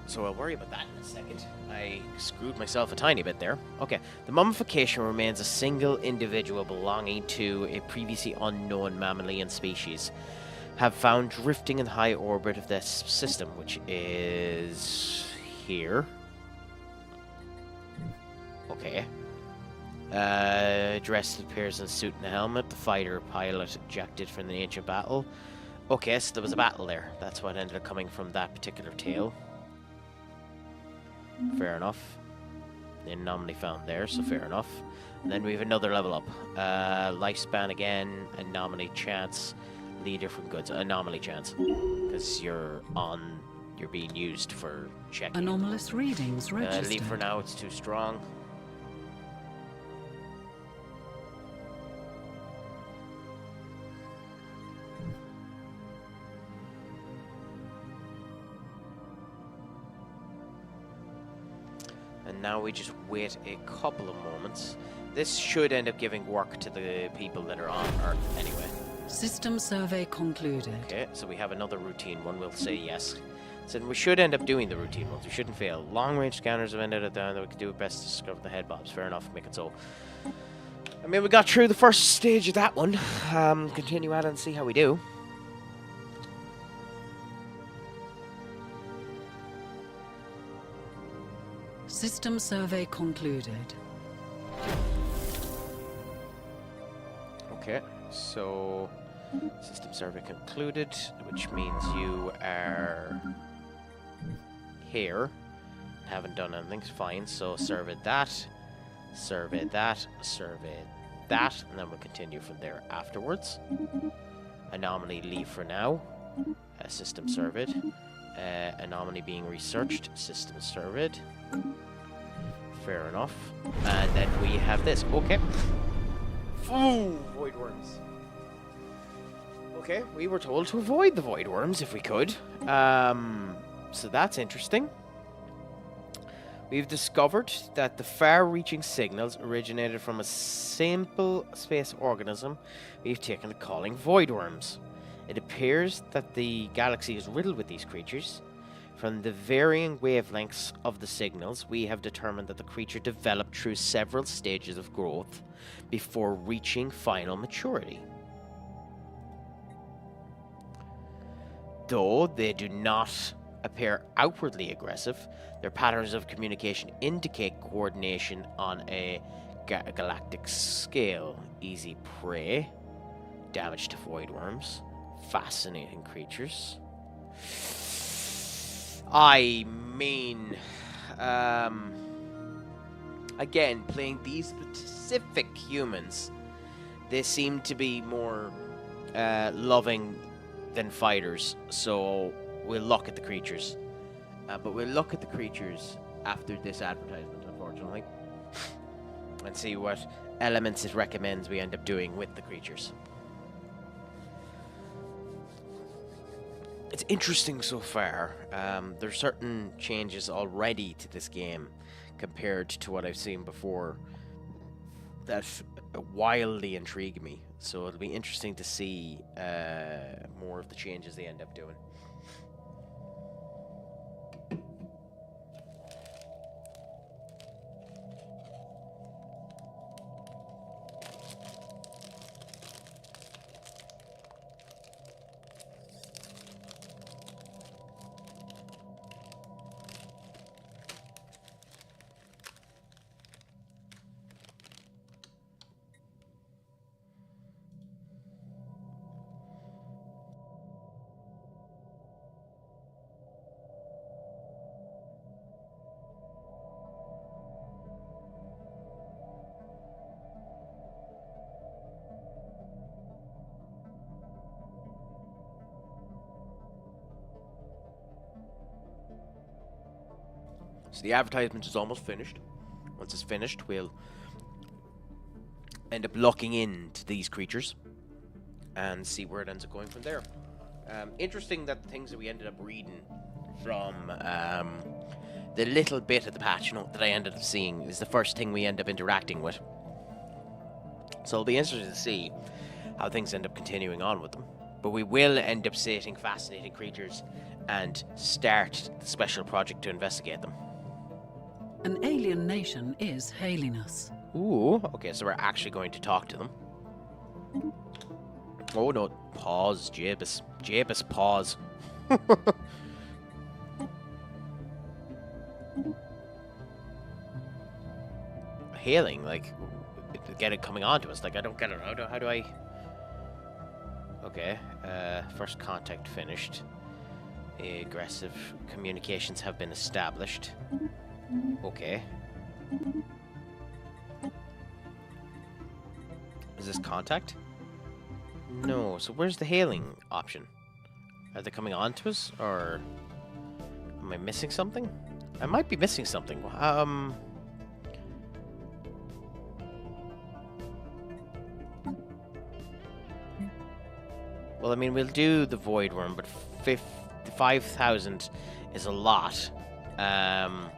So I'll worry about that in a second. I screwed myself a tiny bit there. Okay. The mummification remains a single individual belonging to a previously unknown mammalian species. Have found drifting in the high orbit of this system, which is here. Okay. Dressed appears in a suit and a helmet. The fighter pilot ejected from the ancient battle. Okay, so there was a battle there. That's what ended up coming from that particular tale. Fair enough. The anomaly found there, so fair enough. And then we have another level up. Lifespan again, anomaly chance, leader from goods. Anomaly chance. Because you're being used for checking. Anomalous readings registered. Leave for now, it's too strong. And now we just wait a couple of moments. This should end up giving work to the people that are on Earth anyway. System survey concluded. Okay, so we have another routine one. We'll say yes. So we should end up doing the routine ones. We shouldn't fail. Long-range scanners have ended up down that we could do it best to discover the head bobs. Fair enough, make it so. I mean, we got through the first stage of that one. Continue at it and see how we do. System survey concluded. Okay, so system survey concluded, which means you are here. Haven't done anything, fine. So survey that, survey that, survey that, and then we'll continue from there afterwards. Anomaly leave for now. System surveyed. Anomaly being researched. System surveyed. Fair enough. And then we have this. Okay. Oh, void worms. Okay, we were told to avoid the void worms if we could. So that's interesting. We've discovered that the far-reaching signals originated from a simple space organism we've taken to calling void worms. It appears that the galaxy is riddled with these creatures. From the varying wavelengths of the signals, we have determined that the creature developed through several stages of growth before reaching final maturity. Though they do not appear outwardly aggressive, their patterns of communication indicate coordination on a galactic scale. Easy prey, damage to void worms, fascinating creatures. I mean, again, playing these specific humans, they seem to be more loving than fighters, so we'll look at the creatures. But we'll look at the creatures after this advertisement, unfortunately, and see what elements it recommends we end up doing with the creatures. It's interesting so far. There's certain changes already to this game compared to what I've seen before that wildly intrigue me. So it'll be interesting to see more of the changes they end up doing. So the advertisement is almost finished. Once it's finished, we'll end up locking into these creatures and see where it ends up going from there. Interesting that the things that we ended up reading from the little bit of the patch note that I ended up seeing is the first thing we end up interacting with. So it'll be interesting to see how things end up continuing on with them. But we will end up stating fascinating creatures and start the special project to investigate them. An alien nation is hailing us. Ooh, okay, so we're actually going to talk to them. Oh no, pause, Jabus. Jabus, pause. Hailing, like, get it coming on to us. Like, I don't get it. How do I... Okay, first contact finished. Aggressive communications have been established. Okay. Is this contact? No, so where's the hailing option? Are they coming on to us, or am I missing something? I might be missing something. Well, I mean, we'll do the Void Worm, but 5,000 is a lot. And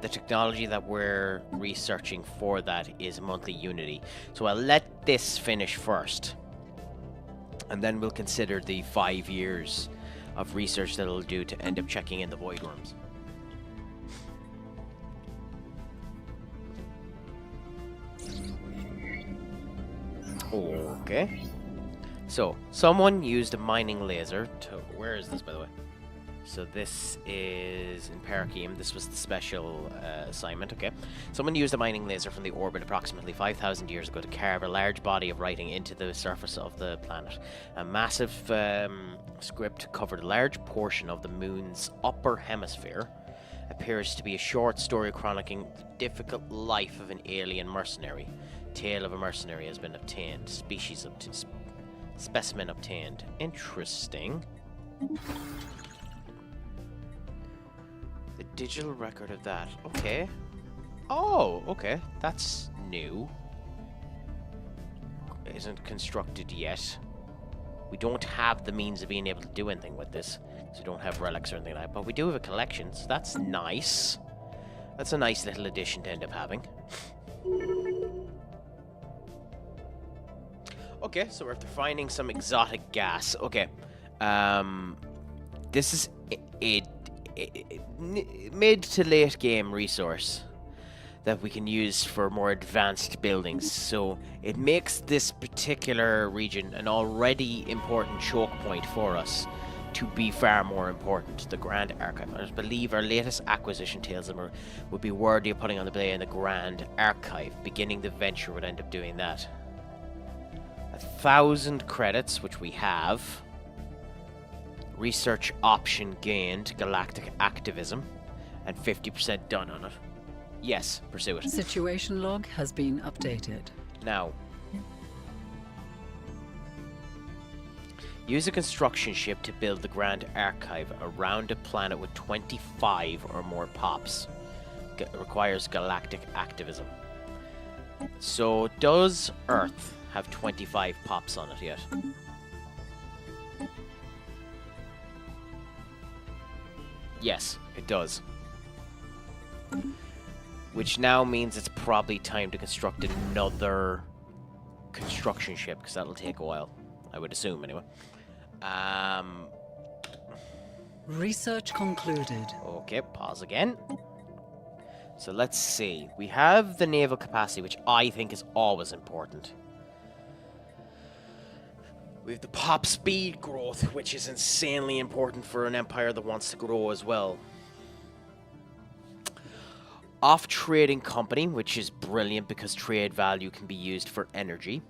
the technology that we're researching for that is monthly Unity. So I'll let this finish first. And then we'll consider the 5 years of research that it'll do to end up checking in the Void Worms. Okay. So, someone used a mining laser to... Where is this, by the way? So this is in Parakeem. This was the special assignment, okay. Someone used a mining laser from the orbit approximately 5,000 years ago to carve a large body of writing into the surface of the planet. A massive script covered a large portion of the moon's upper hemisphere. Appears to be a short story chronicling the difficult life of an alien mercenary. Tale of a mercenary has been obtained. Specimen obtained. Interesting. The digital record of that. Okay. Oh, okay. That's new. It isn't constructed yet. We don't have the means of being able to do anything with this. So we don't have relics or anything like that. But we do have a collection, so that's nice. That's a nice little addition to end up having. Okay, so we're after finding some exotic gas. Okay. This is a mid to late game resource that we can use for more advanced buildings. So it makes this particular region an already important choke point for us to be far more important. The Grand Archive. I believe our latest acquisition tells them would be worthy of putting on the display in the Grand Archive. Beginning the venture would end up doing that. 1,000 credits, which we have. Research option gained, galactic activism, and 50% done on it. Yes, pursue it. Situation log has been updated. Now, use a construction ship to build the Grand Archive around a planet with 25 or more pops. It requires galactic activism. So, does Earth have 25 pops on it yet? Yes, it does. Which now means it's probably time to construct another construction ship, because that'll take a while. I would assume, anyway. Research concluded. Okay, pause again. So let's see. We have the naval capacity, which I think is always important. We have the pop speed growth, which is insanely important for an empire that wants to grow as well. Off trading company, which is brilliant because trade value can be used for energy.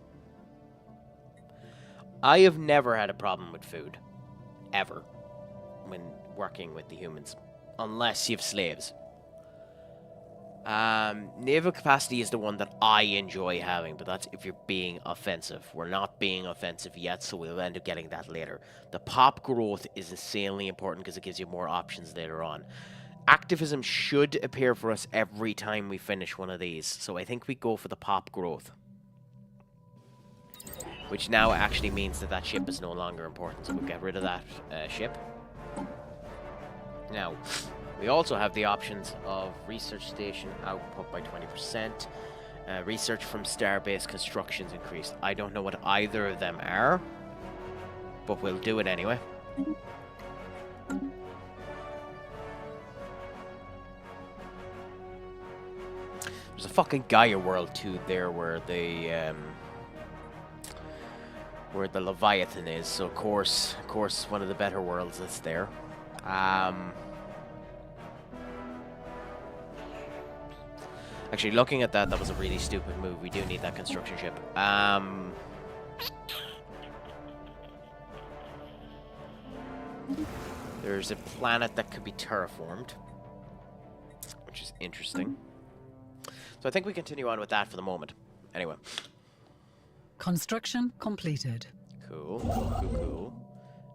I have never had a problem with food. Ever. When working with the humans. Unless you have slaves. Naval capacity is the one that I enjoy having, but that's if you're being offensive. We're not being offensive yet, so we'll end up getting that later. The pop growth is insanely important because it gives you more options later on. Activism should appear for us every time we finish one of these, so I think we go for the pop growth. Which now actually means that that ship is no longer important, so we'll get rid of that ship. Now, we also have the options of research station output by 20%. Research from starbase constructions increased. I don't know what either of them are, but we'll do it anyway. There's a fucking Gaia world too there where the Leviathan is. So of course, one of the better worlds that's there. Actually, looking at that was a really stupid move. We do need that construction ship. There's a planet that could be terraformed, which is interesting. So I think we continue on with that for the moment. Anyway. Construction completed. Cool, cool, cool, cool.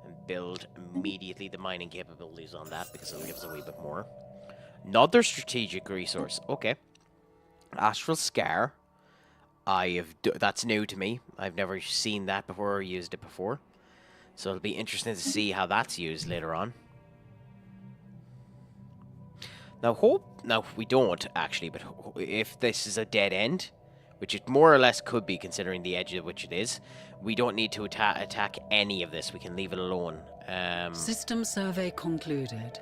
And build immediately the mining capabilities on that because it'll give us a wee bit more. Another strategic resource. Okay. Astral Scar. That's new to me. I've never seen that before or used it before. So it'll be interesting to see how that's used later on. Now we don't actually, but if this is a dead end, which it more or less could be considering the edge of which it is, we don't need to attack any of this. We can leave it alone. System survey concluded.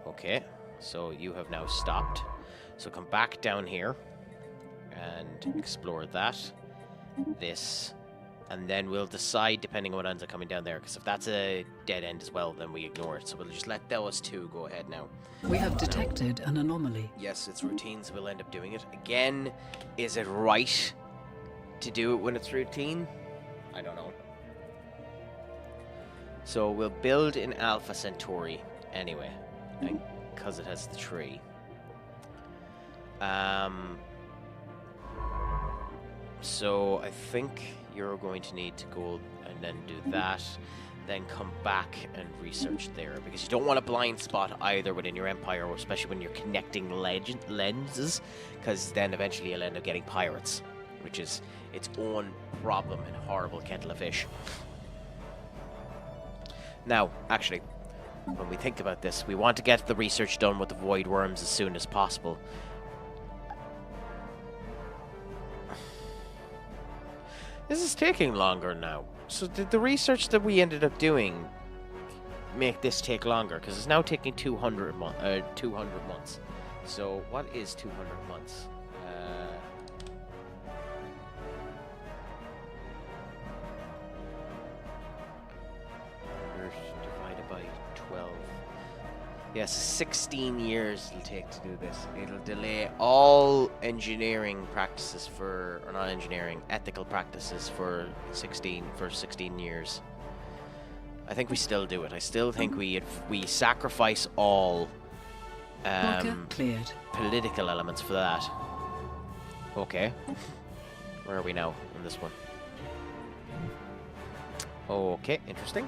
Okay, so you have now stopped. So come back down here and explore that, this, and then we'll decide depending on what ends up coming down there, because if that's a dead end as well, then we ignore it. So we'll just let those two go ahead now. We have detected an anomaly. Yes, it's routine, so we'll end up doing it. Again, is it right to do it when it's routine? I don't know. So we'll build in Alpha Centauri anyway, because it has the tree. So I think you're going to need to go and then do that, then come back and research there, because you don't want a blind spot either within your empire, or especially when you're connecting lenses, because then eventually you'll end up getting pirates, which is its own problem and horrible kettle of fish. Now, actually, when we think about this, we want to get the research done with the void worms as soon as possible. This is taking longer now. So did the research that we ended up doing make this take longer? Because it's now taking 200 months. So what is 200 months? Divided by 12. Yes, 16 years it'll take to do this. It'll delay all engineering practices for, or not engineering, ethical practices for 16 years. I think we still do it. I still think we sacrifice all cleared. Political elements for that. Okay. Where are we now on this one? Okay, interesting.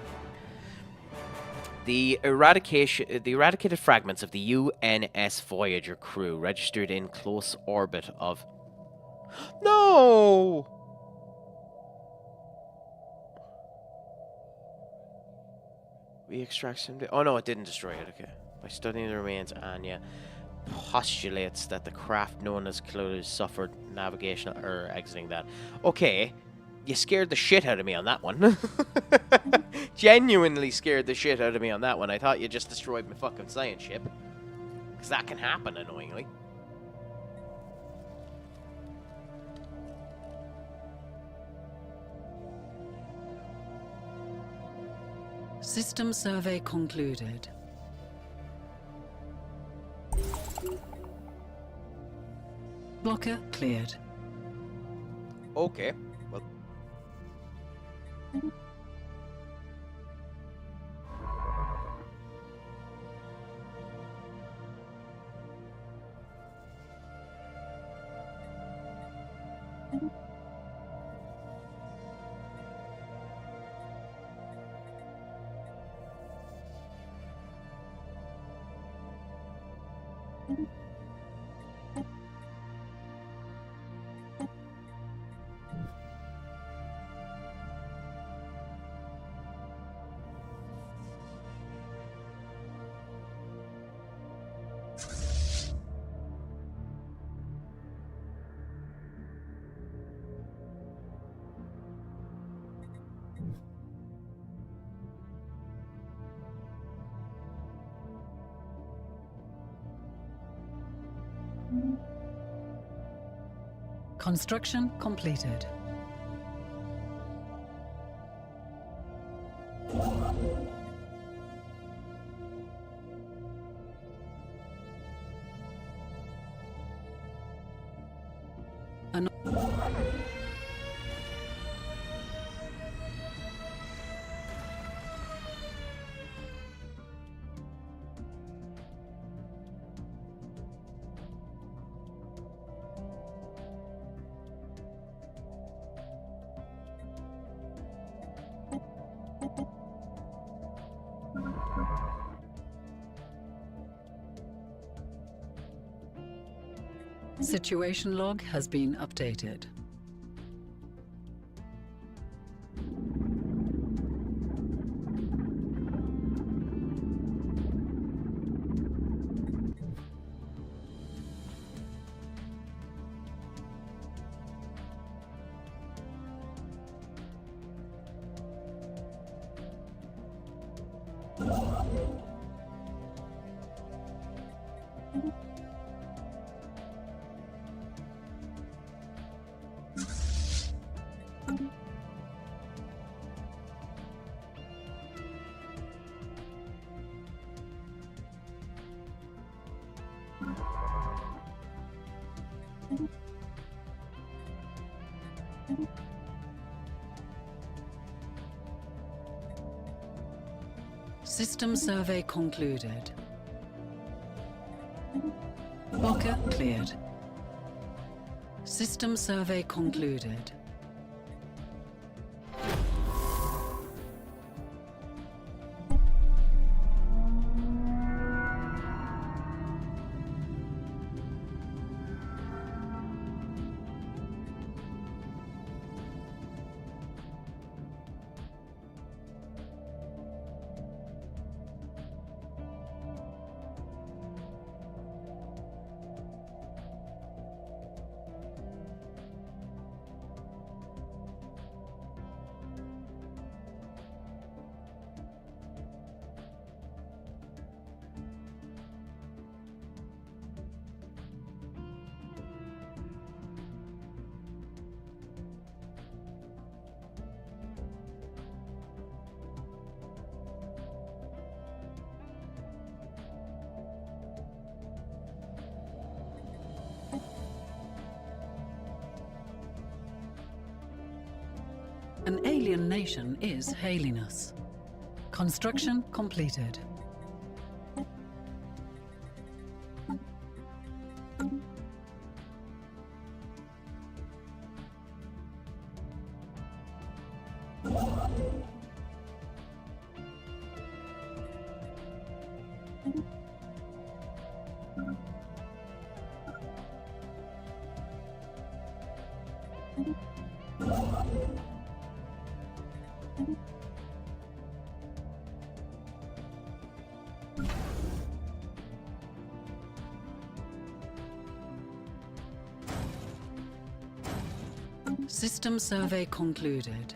The eradicated fragments of the UNS Voyager crew registered in close orbit of... No! We extract some... Oh no, it didn't destroy it, okay. By studying the remains, Anya postulates that the craft known as Close suffered navigational error exiting that. Okay. You scared the shit out of me on that one. Genuinely scared the shit out of me on that one. I thought you just destroyed my fucking science ship. Because that can happen, annoyingly. System survey concluded. Blocker cleared. Okay. Well... Construction completed. Situation log has been updated. System survey concluded. Blocker cleared. System survey concluded. An alien nation is hailing us. Construction completed. System survey concluded.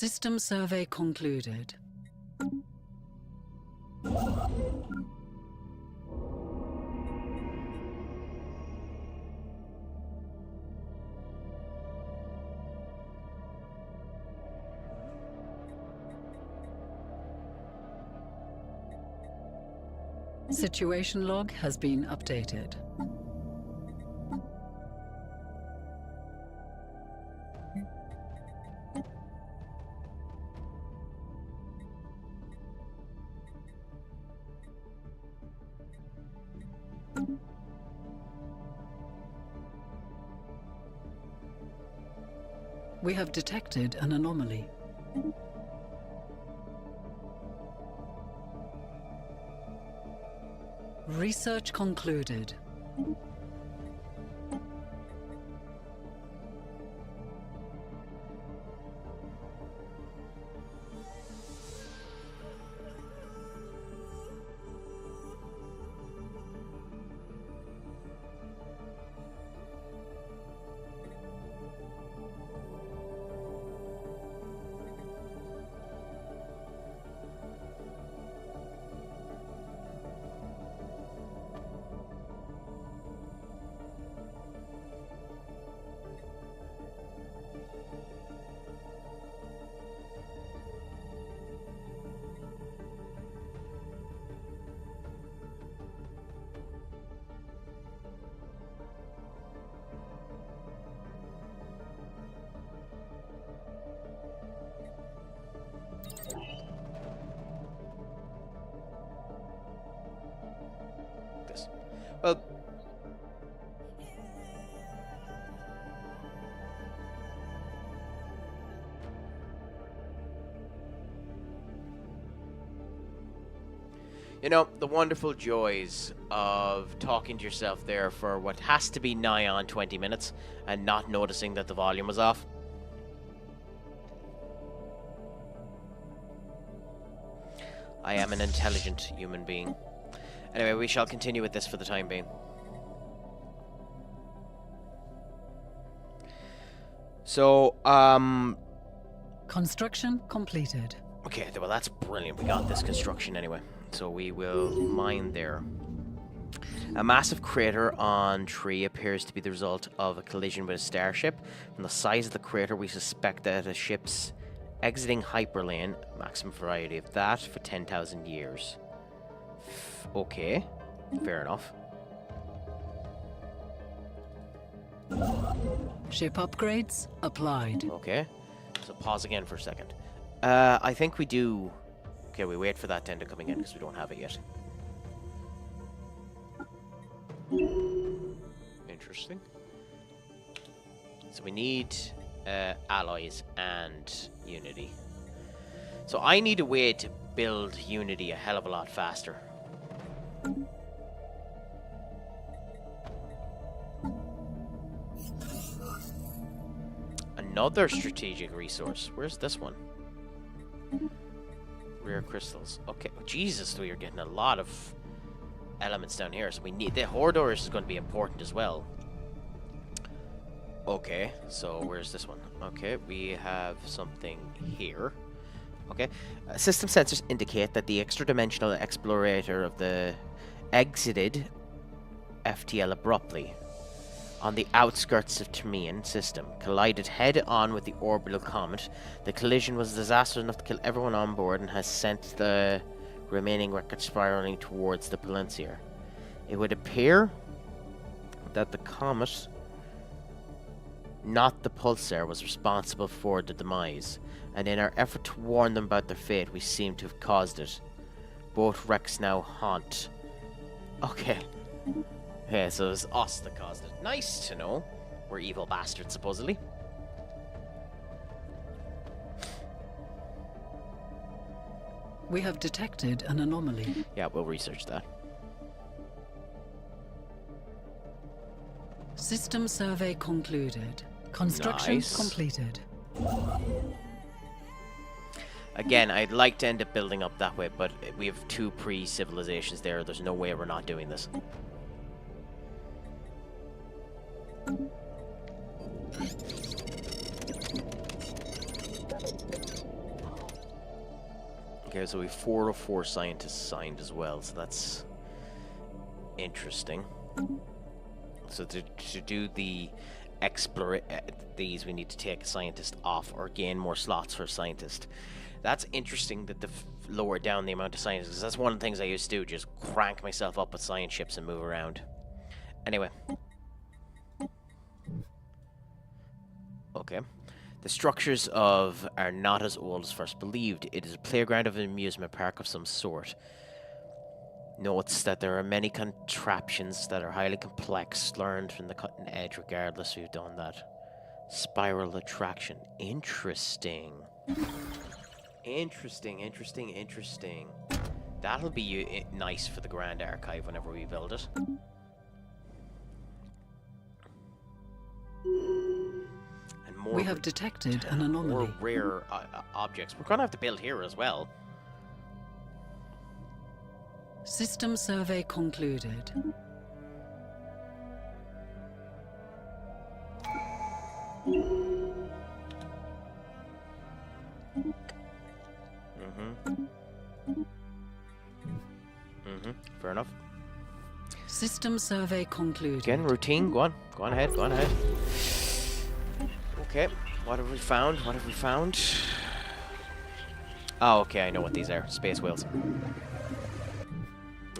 System survey concluded. Situation log has been updated. We have detected an anomaly. Research concluded. Well, you know, the wonderful joys of talking to yourself there for what has to be nigh on 20 minutes and not noticing that the volume was off. I am an intelligent human being. Anyway, we shall continue with this for the time being. So, Construction completed. okay, well that's brilliant. We got this construction anyway. So we will mine there. A massive crater on Tree appears to be the result of a collision with a starship. From the size of the crater, we suspect that a ship's exiting hyperlane, maximum variety of that, for 10,000 years. Okay, fair enough. Ship upgrades applied. Okay, so pause again for a second. I think we do... Okay, we wait for that to end up coming in because we don't have it yet. Interesting. So we need alloys and unity. So I need a way to build unity a hell of a lot faster. Another strategic resource. Where's this one? Rare crystals. Okay. Jesus, we are getting a lot of elements down here. So we need... The Hordors is going to be important as well. Okay. So where's this one? Okay. We have something here. Okay. System sensors indicate that the extra-dimensional explorator of the exited FTL abruptly on the outskirts of Termian system, collided head-on with the orbital comet. The collision was disastrous enough to kill everyone on board and has sent the remaining wreckage spiraling towards the Peninsula. It would appear that the comet, not the pulsar, was responsible for the demise, and in our effort to warn them about their fate, we seem to have caused it. Both wrecks now haunt. Okay. Okay, so it was us that caused it. Nice to know. We're evil bastards, supposedly. We have detected an anomaly. Yeah, we'll research that. System survey concluded. Construction Nice. completed. Again, I'd like to end up building up that way, but we have 2 pre-civilizations there. There's no way we're not doing this. Okay, so we have 4 of 4 scientists signed as well, so that's interesting. So to do the these, we need to take a scientist off or gain more slots for a scientist. That's interesting that they've lowered down the amount of scientists, because that's one of the things I used to do, just crank myself up with science ships and move around. Anyway. Okay. The structures are not as old as first believed. It is a playground of an amusement park of some sort. Notes that there are many contraptions that are highly complex, learned from the cutting edge regardless who've done that. Spiral attraction. Interesting. Interesting. That'll be nice for the Grand Archive whenever we build it. And more We have detected an anomaly. more rare objects. We're gonna have to build here as well. System survey concluded. Fair enough. System survey concluded. Again, routine. Go on ahead. Okay, what have we found? Oh, okay, I know what these are. Space whales.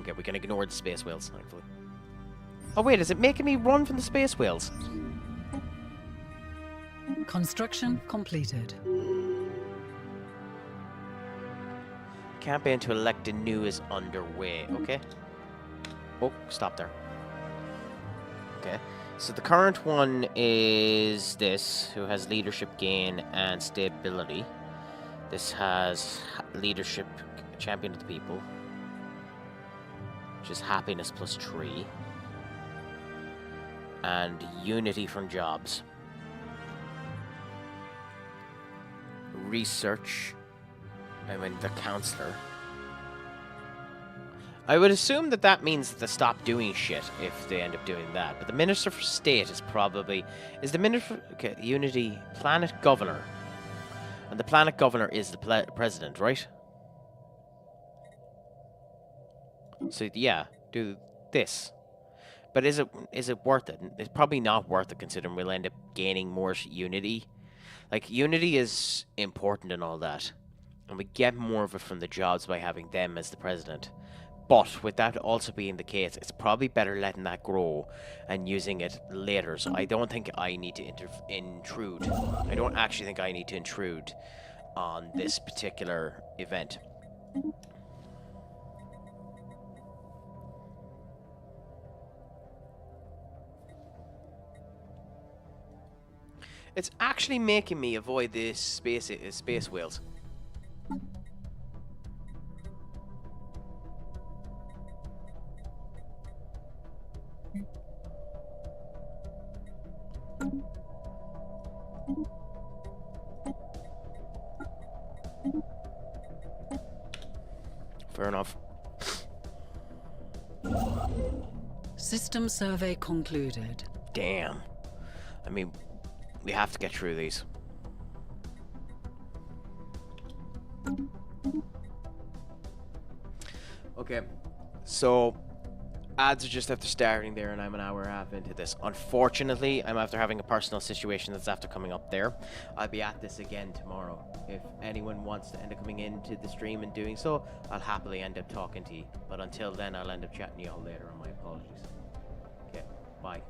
Okay, we can ignore the space whales, thankfully. Oh wait, is it making me run from the space whales? Construction completed. Campaign to elect a new is underway, okay? Oh, stop there. Okay, so the current one is this, who has leadership gain and stability. This has leadership, champion of the people, which is happiness +3. And unity from jobs. Research. The counselor. I would assume that means that they stop doing shit if they end up doing that. But the Minister for State is probably... Is the Minister... Okay, Unity... Planet Governor. And the Planet Governor is the President, right? So, yeah. Do this. But is it worth it? It's probably not worth it, considering we'll end up gaining more unity. Like, unity is important and all that. And we get more of it from the jobs by having them as the president. But with that also being the case, it's probably better letting that grow and using it later. So I don't think I need to intrude. I don't actually think I need to intrude on this particular event. It's actually making me avoid the space whales. Fair enough. System survey concluded. Damn. I mean, we have to get through these. Okay, so ads are just after starting there, and I'm an hour and a half into this. Unfortunately, I'm after having a personal situation that's after coming up there. I'll be at this again tomorrow. If anyone wants to end up coming into the stream and doing so, I'll happily end up talking to you. But until then, I'll end up chatting to you all later, and my apologies. Okay, bye.